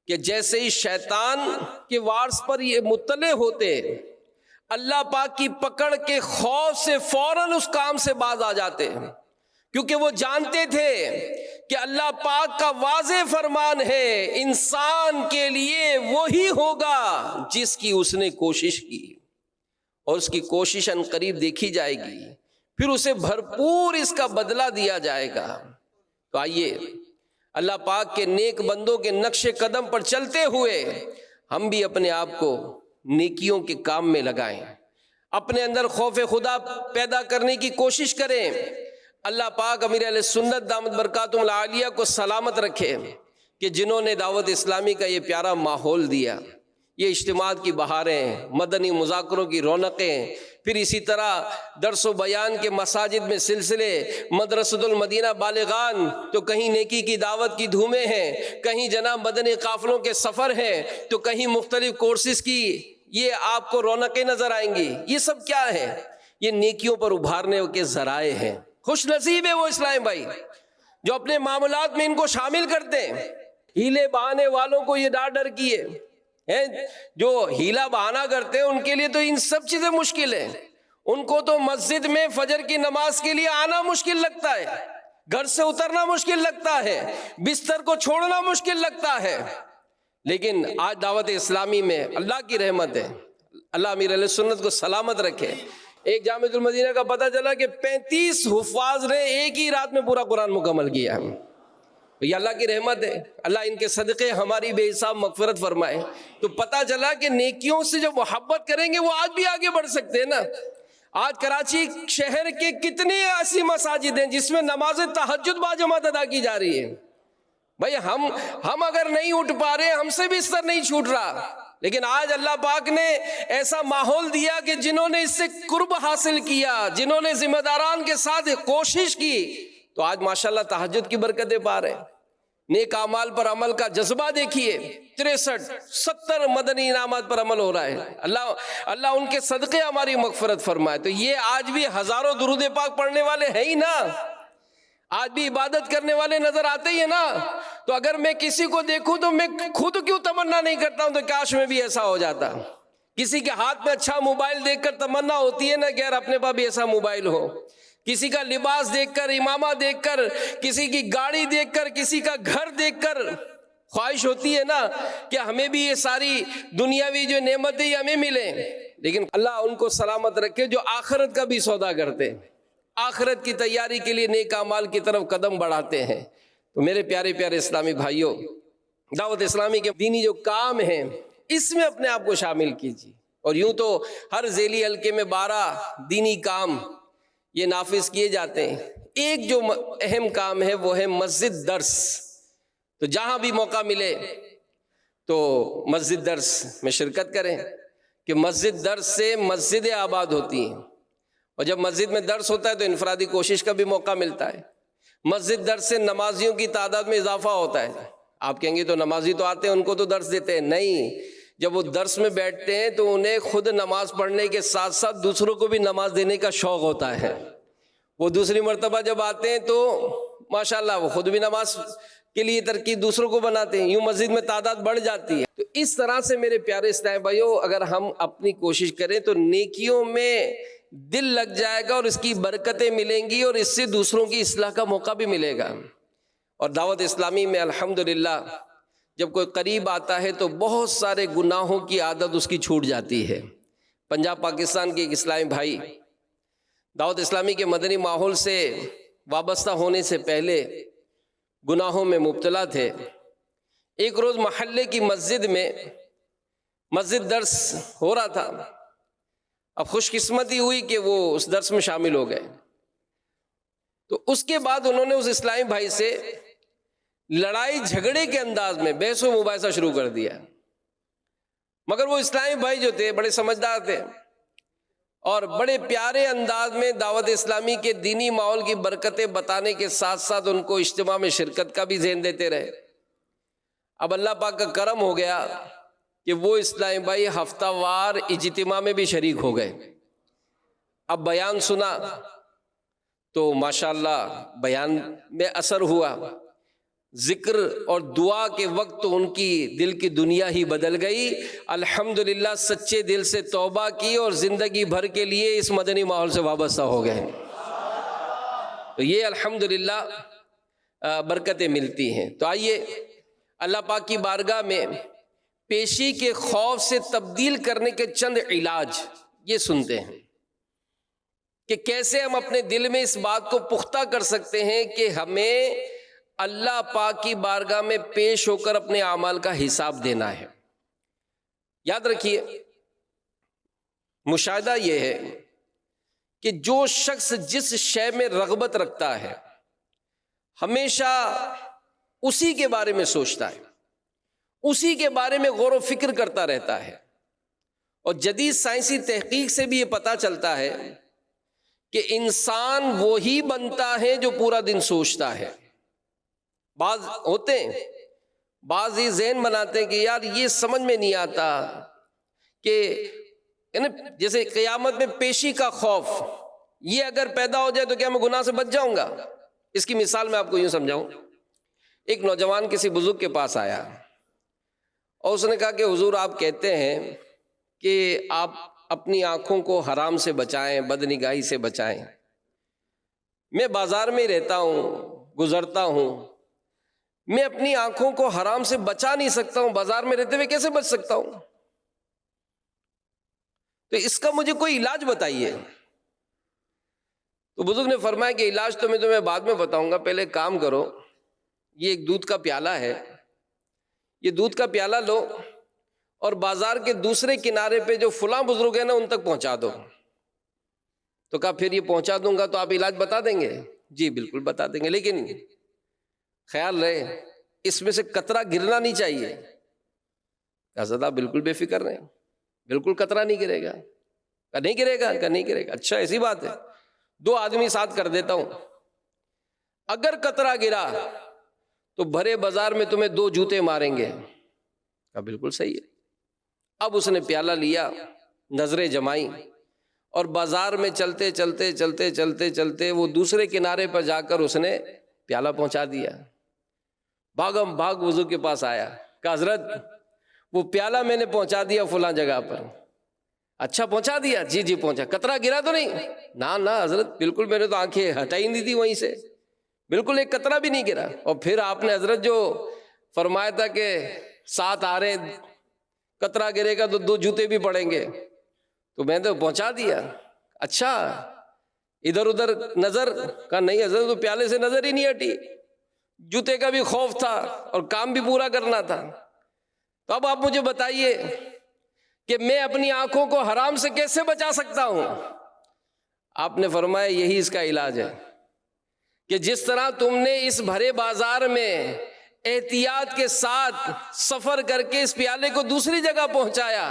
کہ جیسے ہی شیطان کے وارث پر یہ مطلع ہوتے، اللہ پاک کی پکڑ کے خوف سے فوراً اس کام سے باز آ جاتے، کیونکہ وہ جانتے تھے کہ اللہ پاک کا واضح فرمان ہے انسان کے لیے وہی ہوگا جس کی اس نے کوشش کی، اور اس کی کوشش ان قریب دیکھی جائے گی، پھر اسے بھرپور اس کا بدلہ دیا جائے گا۔ تو آئیے اللہ پاک کے نیک بندوں کے نقش قدم پر چلتے ہوئے ہم بھی اپنے آپ کو نیکیوں کے کام میں لگائیں، اپنے اندر خوف خدا پیدا کرنے کی کوشش کریں۔ اللہ پاک امیر اہل سنت دامت برکاتہم العالیہ کو سلامت رکھے کہ جنہوں نے دعوت اسلامی کا یہ پیارا ماحول دیا، یہ اجتماعات کی بہاریں، مدنی مذاکروں کی رونقیں، پھر اسی طرح درس و بیان کے مساجد میں سلسلے، مدرسۃ المدینہ بالغان، تو کہیں نیکی کی دعوت کی دھومیں ہیں، کہیں جناب مدنی قافلوں کے سفر ہیں، تو کہیں مختلف کورسز کی یہ آپ کو رونقیں نظر آئیں گی۔ یہ سب کیا ہے؟ یہ نیکیوں پر ابھارنے کے ذرائع ہیں۔ خوش نصیب ہے وہ اسلامی بھائی جو اپنے معاملات میں ان کو شامل کرتے ہیں۔ ہیلے بہانے والوں کو یہ ڈر کیے، جو ہیلا بہانہ کرتے ہیں ان کے لیے تو ان سب چیزیں مشکل ہیں۔ ان کو تو مسجد میں فجر کی نماز کے لیے آنا مشکل لگتا ہے، گھر سے اترنا مشکل لگتا ہے، بستر کو چھوڑنا مشکل لگتا ہے۔ لیکن آج دعوت اسلامی میں اللہ کی رحمت ہے، اللہ امیر اہل سنت کو سلامت رکھے۔ ایک جامعۃ المدینہ کا پتہ چلا کہ 35 حفاظ نے ایک ہی رات میں پورا قرآن مکمل کیا۔ یہ اللہ کی رحمت ہے، اللہ ان کے صدقے ہماری بے حساب مغفرت فرمائے۔ تو پتہ چلا کہ نیکیوں سے جو محبت کریں گے وہ آج بھی آگے بڑھ سکتے ہیں نا۔ آج کراچی شہر کے کتنے ایسی مساجد ہیں جس میں نماز تہجد باجماعت ادا کی جا رہی ہے۔ بھائی ہم اگر نہیں اٹھ پا رہے، ہم سے بستر نہیں چھوٹ رہا، لیکن آج اللہ پاک نے ایسا ماحول دیا کہ جنہوں نے اس سے قرب حاصل کیا، جنہوں نے ذمہ داران کے ساتھ کوشش کی، تو آج ماشاءاللہ تہجد کی برکتیں پا رہے ہیں۔ نیک اعمال پر عمل کا جذبہ دیکھیے، 63-70 مدنی انعامات پر عمل ہو رہا ہے۔ اللہ ان کے صدقے ہماری مغفرت فرمائے۔ تو یہ آج بھی ہزاروں درود پاک پڑھنے والے ہیں ہی نا۔ آج بھی عبادت کرنے والے نظر آتے ہی ہیں نا، تو اگر میں کسی کو دیکھوں تو میں خود کیوں تمنا نہیں کرتا ہوں تو کاش میں بھی ایسا ہو جاتا۔ کسی کے ہاتھ میں اچھا موبائل دیکھ کر تمنا ہوتی ہے نا کہ یار اپنے پاس بھی ایسا موبائل ہو، کسی کا لباس دیکھ کر، امامہ دیکھ کر، کسی کی گاڑی دیکھ کر، کسی کا گھر دیکھ کر خواہش ہوتی ہے نا کہ ہمیں بھی یہ ساری دنیاوی جو نعمتیں یہ ہمیں ملیں۔ لیکن اللہ ان کو سلامت رکھے جو آخرت کا بھی سودا کرتے، آخرت کی تیاری کے لیے نیک اعمال کی طرف قدم بڑھاتے ہیں۔ تو میرے پیارے پیارے اسلامی بھائیوں، دعوت اسلامی کے دینی جو کام ہیں اس میں اپنے آپ کو شامل کیجیے۔ اور یوں تو ہر ذیلی حلقے میں 12 دینی کام یہ نافذ کیے جاتے ہیں، ایک جو اہم کام ہے وہ ہے مسجد درس۔ تو جہاں بھی موقع ملے تو مسجد درس میں شرکت کریں، کہ مسجد درس سے مسجدیں آباد ہوتی ہیں، اور جب مسجد میں درس ہوتا ہے تو انفرادی کوشش کا بھی موقع ملتا ہے۔ مسجد درس سے نمازیوں کی تعداد میں اضافہ ہوتا ہے۔ آپ کہیں گے تو نمازی تو آتے ہیں ان کو تو درس دیتے ہیں، نہیں، جب وہ درس میں بیٹھتے ہیں تو انہیں خود نماز پڑھنے کے ساتھ ساتھ دوسروں کو بھی نماز دینے کا شوق ہوتا ہے۔ وہ دوسری مرتبہ جب آتے ہیں تو ماشاءاللہ وہ خود بھی نماز کے لیے ترکیب دوسروں کو بناتے ہیں، یوں مسجد میں تعداد بڑھ جاتی ہے۔ تو اس طرح سے میرے پیارے اسلامی بھائیوں، اگر ہم اپنی کوشش کریں تو نیکیوں میں دل لگ جائے گا اور اس کی برکتیں ملیں گی، اور اس سے دوسروں کی اصلاح کا موقع بھی ملے گا۔ اور دعوت اسلامی میں الحمدللہ جب کوئی قریب آتا ہے تو بہت سارے گناہوں کی عادت اس کی چھوٹ جاتی ہے۔ پنجاب پاکستان کے ایک اسلامی بھائی دعوت اسلامی کے مدنی ماحول سے وابستہ ہونے سے پہلے گناہوں میں مبتلا تھے۔ ایک روز محلے کی مسجد میں مسجد درس ہو رہا تھا۔ اب خوش قسمتی ہوئی کہ وہ اس درس میں شامل ہو گئے۔ تو اس کے بعد انہوں نے اس اسلامی بھائی سے لڑائی جھگڑے کے انداز میں بحث و مباحثہ شروع کر دیا، مگر وہ اسلامی بھائی جو تھے بڑے سمجھدار تھے اور بڑے پیارے انداز میں دعوت اسلامی کے دینی ماحول کی برکتیں بتانے کے ساتھ ساتھ ان کو اجتماع میں شرکت کا بھی ذہن دیتے رہے۔ اب اللہ پاک کا کرم ہو گیا کہ وہ اسلامی بھائی ہفتہ وار اجتماع میں بھی شریک ہو گئے۔ اب بیان سنا تو ماشاءاللہ بیان میں اثر ہوا، ذکر اور دعا کے وقت تو ان کی دل کی دنیا ہی بدل گئی۔ الحمدللہ سچے دل سے توبہ کی اور زندگی بھر کے لیے اس مدنی ماحول سے وابستہ ہو گئے۔ تو یہ الحمدللہ برکتیں ملتی ہیں۔ تو آئیے اللہ پاک کی بارگاہ میں پیشی کے خوف سے تبدیل کرنے کے چند علاج یہ سنتے ہیں کہ کیسے ہم اپنے دل میں اس بات کو پختہ کر سکتے ہیں کہ ہمیں اللہ پاک کی بارگاہ میں پیش ہو کر اپنے اعمال کا حساب دینا ہے۔ یاد رکھیے، مشاہدہ یہ ہے کہ جو شخص جس شے میں رغبت رکھتا ہے ہمیشہ اسی کے بارے میں سوچتا ہے، اسی کے بارے میں غور و فکر کرتا رہتا ہے۔ اور جدید سائنسی تحقیق سے بھی یہ پتہ چلتا ہے کہ انسان وہی بنتا ہے جو پورا دن سوچتا ہے۔ بعض ہوتے ہیں، بعض یہ ذہن بناتے ہیں کہ یار یہ سمجھ میں نہیں آتا کہ جیسے قیامت میں پیشی کا خوف یہ اگر پیدا ہو جائے تو کیا میں گناہ سے بچ جاؤں گا؟ اس کی مثال میں آپ کو یوں سمجھاؤں۔ ایک نوجوان کسی بزرگ کے پاس آیا اور اس نے کہا کہ حضور آپ کہتے ہیں کہ آپ اپنی آنکھوں کو حرام سے بچائیں، بدنگاہی سے بچائیں۔ میں بازار میں رہتا ہوں، گزرتا ہوں، میں اپنی آنکھوں کو حرام سے بچا نہیں سکتا ہوں، بازار میں رہتے ہوئے کیسے بچ سکتا ہوں؟ تو اس کا مجھے کوئی علاج بتائیے۔ تو بزرگ نے فرمایا کہ علاج تو میں تمہیں بعد میں بتاؤں گا، پہلے کام کرو، یہ ایک دودھ کا پیالہ ہے، یہ دودھ کا پیالہ لو اور بازار کے دوسرے کنارے پہ جو فلاں بزرگ ہیں نا ان تک پہنچا دو۔ تو کہا پھر یہ پہنچا دوں گا تو آپ علاج بتا دیں گے؟ جی بالکل بتا دیں گے، لیکن خیال رہے اس میں سے قطرہ گرنا نہیں چاہیے۔ حضرت آپ بالکل بے فکر رہیں، بالکل قطرہ نہیں گرے گا۔ کہا نہیں گرے گا؟ کہا نہیں گرے گا۔ اچھا ایسی بات ہے، 2 آدمی ساتھ کر دیتا ہوں، اگر قطرہ گرا تو بھرے بازار میں تمہیں 2 جوتے ماریں گے۔ کہا بالکل صحیح ہے۔ اب اس نے پیالہ لیا، نظریں جمائیں اور بازار میں چلتے چلتے چلتے چلتے چلتے وہ دوسرے کنارے پر جا کر اس نے پیالہ پہنچا دیا. بھاگم بھاگ وضو کے پاس آیا, کہا حضرت وہ پیالہ میں نے پہنچا دیا فلاں جگہ پر. اچھا پہنچا دیا؟ جی جی پہنچا. قطرہ گرا تو نہیں؟ نہ حضرت بالکل, میں نے تو آنکھیں ہٹائی نہیں تھی وہیں سے, بالکل ایک قطرہ بھی نہیں گرا. اور پھر آپ نے حضرت جو فرمایا تھا کہ 7 آ رہے ہیں, قطرہ گرے گا تو 2 جوتے بھی پڑیں گے, تو میں نے تو پہنچا دیا. اچھا ادھر ادھر نظر؟ کہا نہیں حضرت تو پیالے سے نظر ہی نہیں ہٹی, جوتے کا بھی خوف تھا اور کام بھی پورا کرنا تھا. تو اب آپ مجھے بتائیے کہ میں اپنی آنکھوں کو حرام سے کیسے بچا سکتا ہوں؟ آپ نے فرمایا یہی اس کا علاج ہے کہ جس طرح تم نے اس بھرے بازار میں احتیاط کے ساتھ سفر کر کے اس پیالے کو دوسری جگہ پہنچایا,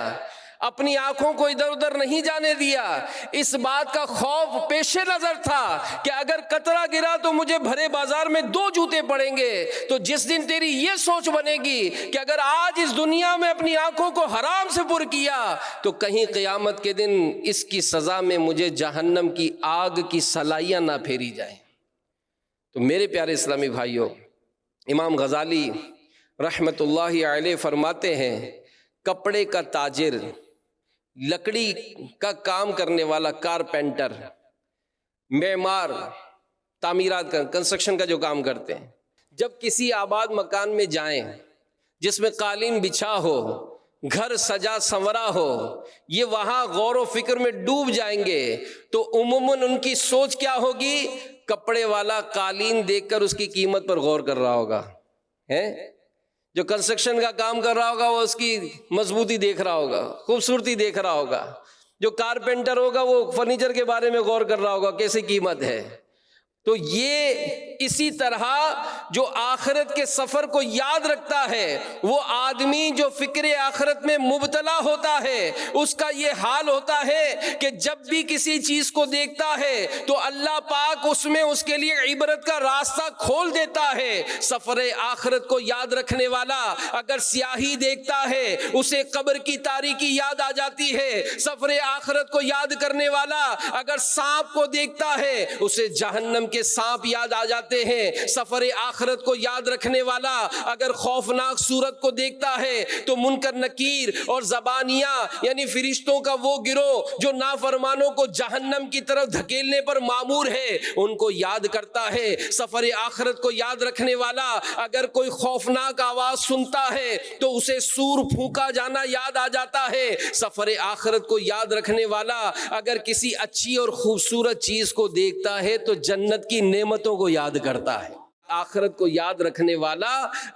اپنی آنکھوں کو ادھر ادھر نہیں جانے دیا, اس بات کا خوف پیش نظر تھا کہ اگر قطرہ گرا تو مجھے بھرے بازار میں 2 جوتے پڑیں گے. تو جس دن تیری یہ سوچ بنے گی کہ اگر آج اس دنیا میں اپنی آنکھوں کو حرام سے پر کیا تو کہیں قیامت کے دن اس کی سزا میں مجھے جہنم کی آگ کی سلائیاں نہ پھیری جائیں. تو میرے پیارے اسلامی بھائیوں, امام غزالی رحمت اللہ علیہ فرماتے ہیں کپڑے کا تاجر, لکڑی کا کام کرنے والا کارپینٹر, معمار, تعمیرات کا کنسٹرکشن کا جو کام کرتے ہیں, جب کسی آباد مکان میں جائیں جس میں قالین بچھا ہو, گھر سجا سنورا ہو, یہ وہاں غور و فکر میں ڈوب جائیں گے تو عموماً ان کی سوچ کیا ہوگی؟ کپڑے والا قالین دیکھ کر اس کی قیمت پر غور کر رہا ہوگا, جو کنسٹرکشن کا کام کر رہا ہوگا وہ اس کی مضبوطی دیکھ رہا ہوگا, خوبصورتی دیکھ رہا ہوگا, جو کارپینٹر ہوگا وہ فرنیچر کے بارے میں غور کر رہا ہوگا کیسی قیمت ہے. تو یہ اسی طرح جو آخرت کے سفر کو یاد رکھتا ہے وہ آدمی جو فکر آخرت میں مبتلا ہوتا ہے اس کا یہ حال ہوتا ہے کہ جب بھی کسی چیز کو دیکھتا ہے تو اللہ پاک اس میں اس کے لیے عبرت کا راستہ کھول دیتا ہے. سفر آخرت کو یاد رکھنے والا اگر سیاہی دیکھتا ہے اسے قبر کی تاریکی یاد آ جاتی ہے. سفر آخرت کو یاد کرنے والا اگر سانپ کو دیکھتا ہے اسے جہنم کے سانپ یاد آ جاتے ہیں. سفر آخرت کو یاد رکھنے والا اگر خوفناک صورت کو دیکھتا ہے تو منکر نکیر اور زبانیہ یعنی فرشتوں کا وہ گروہ جو نافرمانوں کو جہنم کی طرف دھکیلنے پر مامور ہے ان کو یاد کرتا ہے. سفر آخرت کو یاد رکھنے والا اگر کوئی خوفناک آواز سنتا ہے تو اسے سور پھونکا جانا یاد آ جاتا ہے. سفر آخرت کو یاد رکھنے والا اگر کسی اچھی اور خوبصورت چیز کو دیکھتا ہے تو جنت کی نعمتوں کو یاد کرتا ہے. آخرت کو یاد رکھنے والا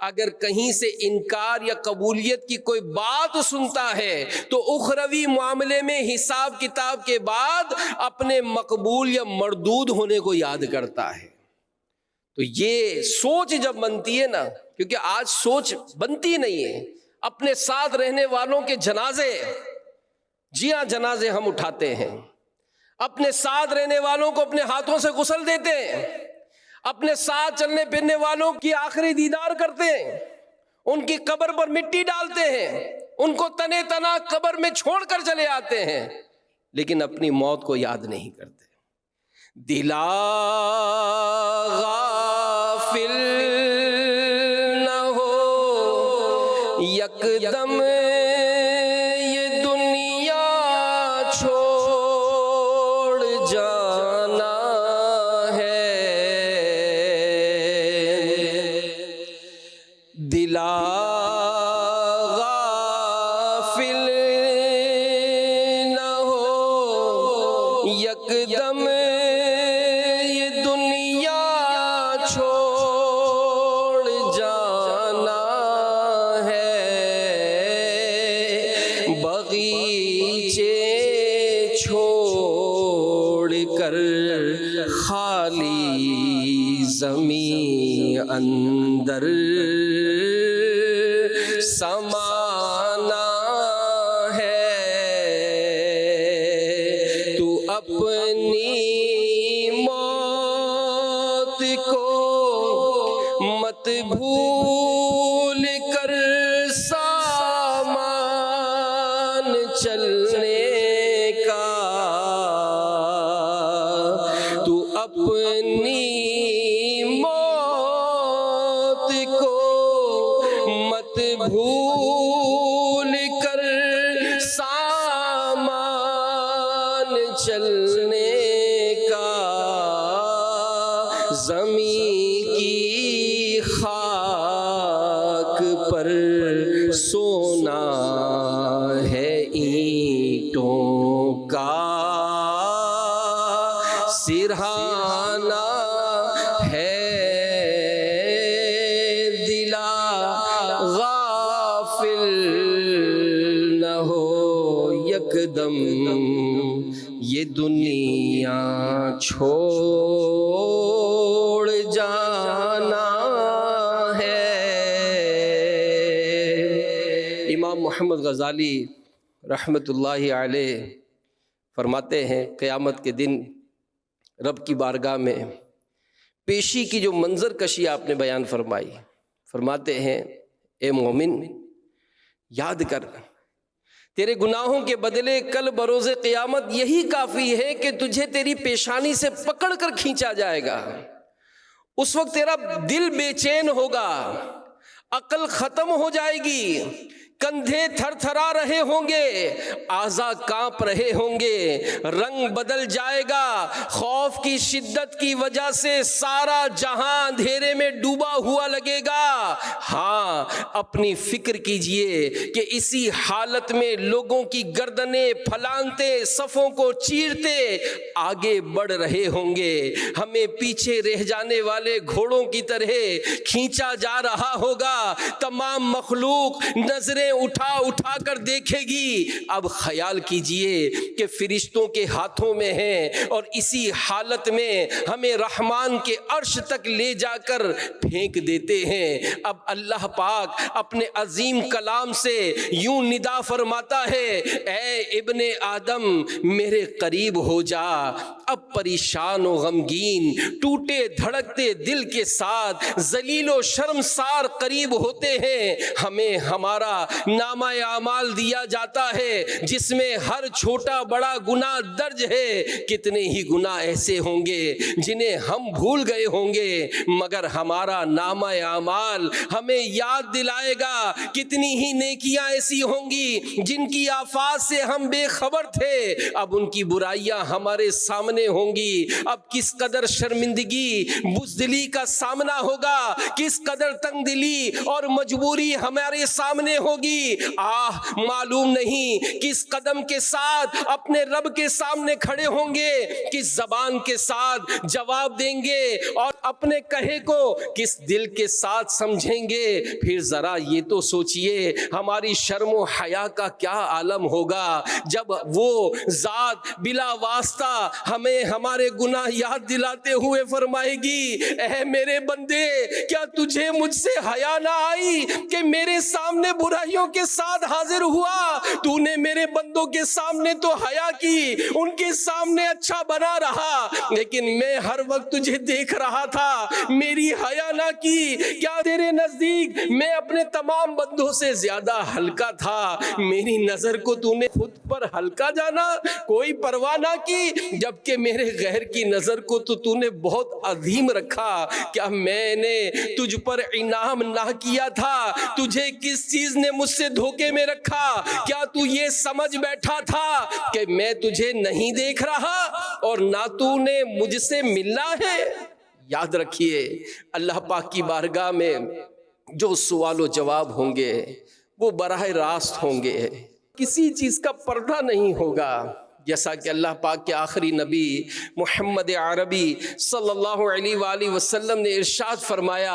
اگر کہیں سے انکار یا قبولیت کی کوئی بات سنتا ہے تو اخروی معاملے میں حساب کتاب کے بعد اپنے مقبول یا مردود ہونے کو یاد کرتا ہے. تو یہ سوچ جب بنتی ہے نا, کیونکہ آج سوچ بنتی نہیں ہے, اپنے ساتھ رہنے والوں کے جنازے, جی ہاں جنازے ہم اٹھاتے ہیں, اپنے ساتھ رہنے والوں کو اپنے ہاتھوں سے غسل دیتے ہیں, اپنے ساتھ چلنے پھرنے والوں کی آخری دیدار کرتے ہیں, ان کی قبر پر مٹی ڈالتے ہیں, ان کو تنے تنا قبر میں چھوڑ کر چلے آتے ہیں, لیکن اپنی موت کو یاد نہیں کرتے. دلا غافل نہ ہو یکدم یہ دنیا چھوڑ جانا ہے. دلا غافل نہ ہو یکدم یہ دنیا چھوڑ جانا ہے. بغیچے چھوڑ کر خالی زمین اندر سمانا ہے. تو اپنی موت کو مت بھول کر سامان چلنے کا. تو اپنی موت موت بھول کر سامان چلنے کا، زمین کی خاک پر سونا ہے اینٹوں کا، سرہانا ہے دلا غافل نہ ہو یکدم یہ دنیا چھوڑ جانا ہے۔ امام محمد غزالی رحمت اللہ علیہ فرماتے ہیں قیامت کے دن رب کی بارگاہ میں پیشی کی جو منظر کشی آپ نے بیان فرمائی، فرماتے ہیں اے مومن یاد کر، تیرے گناہوں کے بدلے کل بروز قیامت یہی کافی ہے کہ تجھے تیری پیشانی سے پکڑ کر کھینچا جائے گا۔ اس وقت تیرا دل بے چین ہوگا، عقل ختم ہو جائے گی، کندھے تھر تھرا رہے ہوں گے، اعضاء کانپ رہے ہوں گے، رنگ بدل جائے گا، خوف کی شدت کی وجہ سے سارا جہاں اندھیرے میں ڈوبا ہوا لگے گا۔ ہاں اپنی فکر کیجئے کہ اسی حالت میں لوگوں کی گردنیں پھلانگتے، صفوں کو چیرتے آگے بڑھ رہے ہوں گے، ہمیں پیچھے رہ جانے والے گھوڑوں کی طرح کھینچا جا رہا ہوگا، تمام مخلوق نظریں اٹھا اٹھا کر دیکھے گی۔ اب خیال کیجئے کہ فرشتوں کے ہاتھوں میں ہیں اور اسی حالت میں ہمیں رحمان کے عرش تک لے جا کر پھینک دیتے ہیں۔ اب اللہ پاک اپنے عظیم کلام سے یوں ندا فرماتا ہے، اے ابن آدم میرے قریب ہو جا۔ اب پریشان و غمگین ٹوٹے دھڑکتے دل کے ساتھ ذلیل و شرمسار قریب ہوتے ہیں، ہمیں ہمارا نامہ اعمال دیا جاتا ہے جس میں ہر چھوٹا بڑا گناہ درج ہے۔ کتنے ہی گناہ ایسے ہوں گے جنہیں ہم بھول گئے ہوں گے، مگر ہمارا نامہ اعمال ہمیں یاد دلائے گا۔ کتنی ہی نیکیاں ایسی ہوں گی جن کی آفات سے ہم بے خبر تھے، اب ان کی برائیاں ہمارے سامنے ہوں گی۔ اب کس قدر شرمندگی بزدلی کا سامنا ہوگا، کس قدر تنگ دلی اور مجبوری ہمارے سامنے ہوگی۔ معلوم نہیں کس قدم کے ساتھ اپنے رب کے سامنے کھڑے ہوں گے، کس زبان کے ساتھ جواب دیں گے اور اپنے کہے کو کس دل کے ساتھ سمجھیں گے۔ پھر ذرا یہ تو سوچئے ہماری شرم و حیا کا کیا عالم ہوگا جب وہ ذات بلا واسطہ ہمیں ہمارے گناہ یاد دلاتے ہوئے فرمائے گی، اے میرے بندے کیا تجھے مجھ سے حیا نہ آئی کہ میرے سامنے برائیوں کے ساتھ حاضر ہوا؟ تو نے میرے بندوں کے سامنے تو حیا کی، ان کے سامنے اچھا بنا رہا، لیکن میں ہر وقت تجھے دیکھ رہا تھا، میری حیا نہ کی۔ کیا تیرے نزدیک میں اپنے تمام بندوں سے زیادہ ہلکا تھا؟ میری نظر کو تو نے خود پر ہلکا جانا، کوئی پرواہ نہ کی، جبکہ میرے غیر کی نظر کو تو نے بہت عظیم رکھا۔ کیا میں نے تجھ پر انعام نہ کیا تھا؟ تجھے کس چیز نے مجھ سے دھوکے میں رکھا؟ کیا تو یہ سمجھ بیٹھا تھا کہ میں تجھے نہیں دیکھ رہا اور نہ تو نے مجھ سے ملنا ہے؟ یاد رکھیے اللہ پاک کی بارگاہ میں جو سوال و جواب ہوں گے وہ براہ راست ہوں گے، کسی چیز کا پردہ نہیں ہوگا۔ جیسا کہ اللہ پاک کے آخری نبی محمد عربی صلی اللہ علیہ وآلہ وسلم نے ارشاد فرمایا،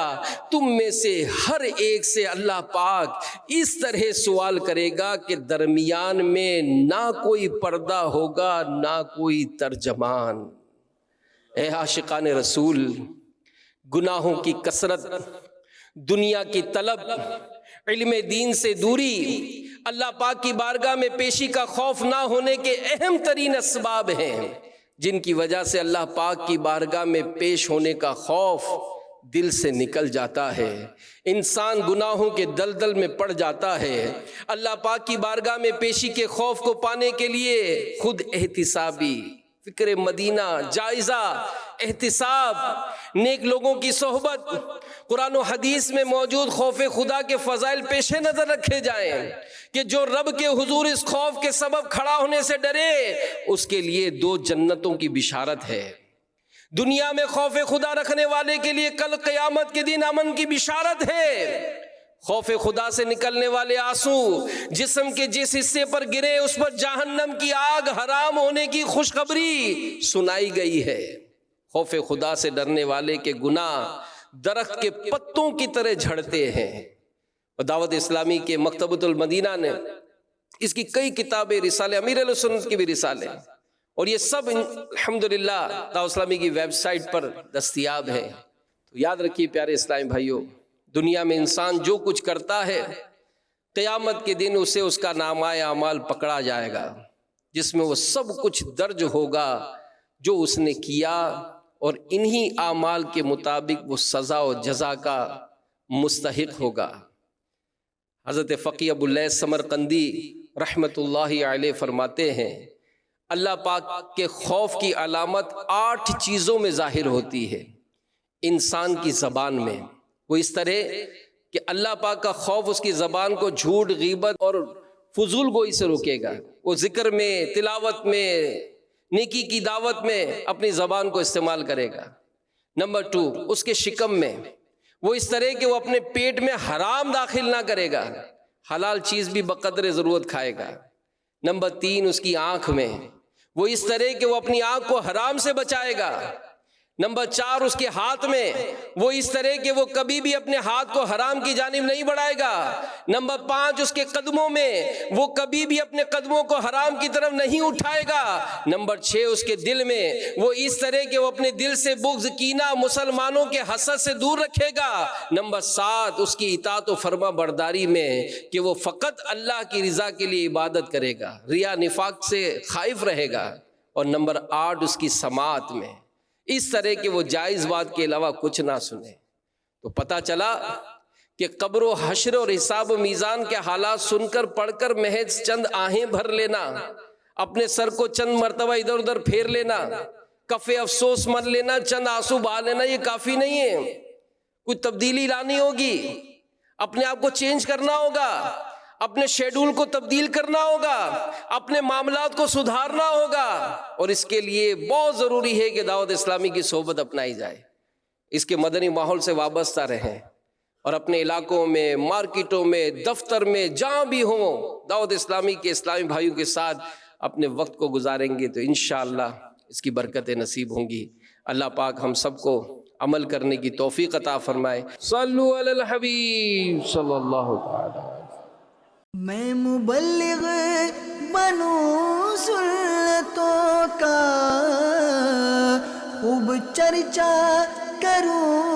تم میں سے ہر ایک سے اللہ پاک اس طرح سوال کرے گا کہ درمیان میں نہ کوئی پردہ ہوگا نہ کوئی ترجمان۔ اے عاشقان رسول، گناہوں کی کثرت، دنیا کی طلب، علم دین سے دوری، اللہ پاک کی بارگاہ میں پیشی کا خوف نہ ہونے کے اہم ترین اسباب ہیں، جن کی وجہ سے اللہ پاک کی بارگاہ میں پیش ہونے کا خوف دل سے نکل جاتا ہے، انسان گناہوں کے دلدل میں پڑ جاتا ہے۔ اللہ پاک کی بارگاہ میں پیشی کے خوف کو پانے کے لیے خود احتسابی فکر مدینہ، جائزہ، احتساب، نیک لوگوں کی صحبت، قرآن و حدیث میں موجود خوف خدا کے فضائل پیش نظر رکھے جائیں کہ جو رب کے حضور اس خوف کے سبب کھڑا ہونے سے ڈرے اس کے لیے 2 جنتوں کی بشارت ہے۔ دنیا میں خوف خدا رکھنے والے کے لیے کل قیامت کے دن امن کی بشارت ہے۔ خوف خدا سے نکلنے والے آنسو جسم کے جس حصے پر گرے اس پر جہنم کی آگ حرام ہونے کی خوشخبری سنائی گئی ہے۔ خوف خدا سے ڈرنے والے کے گناہ درخت کے پتوں کی طرح جھڑتے ہیں۔ اور دعوت اسلامی کے مکتبۃ المدینہ نے اس کی کئی کتابیں، رسالے، امیر علیہ سنت کی بھی رسالے، اور یہ سب الحمدللہ دعوت اسلامی کی ویب سائٹ پر دستیاب ہے۔ تو یاد رکھیے پیارے اسلامی بھائیوں، دنیا میں انسان جو کچھ کرتا ہے قیامت کے دن اسے اس کا نامہ اعمال پکڑا جائے گا، جس میں وہ سب کچھ درج ہوگا جو اس نے کیا، اور انہی اعمال کے مطابق وہ سزا و جزا کا مستحق ہوگا۔ حضرت فقی ابو اللیث سمرقندی رحمت اللہ علیہ فرماتے ہیں اللہ پاک کے خوف کی علامت 8 چیزوں میں ظاہر ہوتی ہے۔ انسان کی زبان میں وہ اس طرح کہ اللہ پاک کا خوف اس کی زبان کو جھوٹ، غیبت اور فضول گوئی سے روکے گا۔ وہ ذکر میں، تلاوت میں، نیکی کی دعوت میں اپنی زبان کو استعمال کرے گا۔ نمبر 2، اس کے شکم میں وہ اس طرح کہ وہ اپنے پیٹ میں حرام داخل نہ کرے گا، حلال چیز بھی بقدر ضرورت کھائے گا۔ نمبر 3، اس کی آنکھ میں وہ اس طرح کہ وہ اپنی آنکھ کو حرام سے بچائے گا۔ نمبر 4، اس کے ہاتھ میں وہ اس طرح کہ وہ کبھی بھی اپنے ہاتھ کو حرام کی جانب نہیں بڑھائے گا۔ نمبر 5، اس کے قدموں میں وہ کبھی بھی اپنے قدموں کو حرام کی طرف نہیں اٹھائے گا۔ نمبر 6، اس کے دل میں وہ اس طرح کہ وہ اپنے دل سے بغض، کینہ، مسلمانوں کے حسد سے دور رکھے گا۔ نمبر 7، اس کی اطاعت و فرما برداری میں کہ وہ فقط اللہ کی رضا کے لیے عبادت کرے گا، ریا نفاق سے خائف رہے گا۔ اور نمبر 8، اس کی سماعت میں اس طرح کہ وہ جائز بات کے علاوہ کچھ نہ سنے۔ تو پتہ چلا کہ قبر و حشر اور حساب و میزان کے حالات سن کر پڑھ کر محض چند آہیں بھر لینا، اپنے سر کو چند مرتبہ ادھر ادھر پھیر لینا، کف افسوس مر لینا، چند آنسو بہا لینا، یہ کافی نہیں ہے۔ کچھ تبدیلی لانی ہوگی، اپنے آپ کو چینج کرنا ہوگا، اپنے شیڈول کو تبدیل کرنا ہوگا، اپنے معاملات کو سدھارنا ہوگا، اور اس کے لیے بہت ضروری ہے کہ دعوت اسلامی کی صحبت اپنائی جائے، اس کے مدنی ماحول سے وابستہ رہیں، اور اپنے علاقوں میں، مارکیٹوں میں، دفتر میں، جہاں بھی ہوں دعوت اسلامی کے اسلامی بھائیوں کے ساتھ اپنے وقت کو گزاریں گے تو انشاءاللہ اس کی برکتیں نصیب ہوں گی۔ اللہ پاک ہم سب کو عمل کرنے کی توفیق عطا فرمائے۔ صلو علی الحبیب صلی اللہ تعالی۔ میں مبلغ بنوں سنتوں کا، خوب چرچا کروں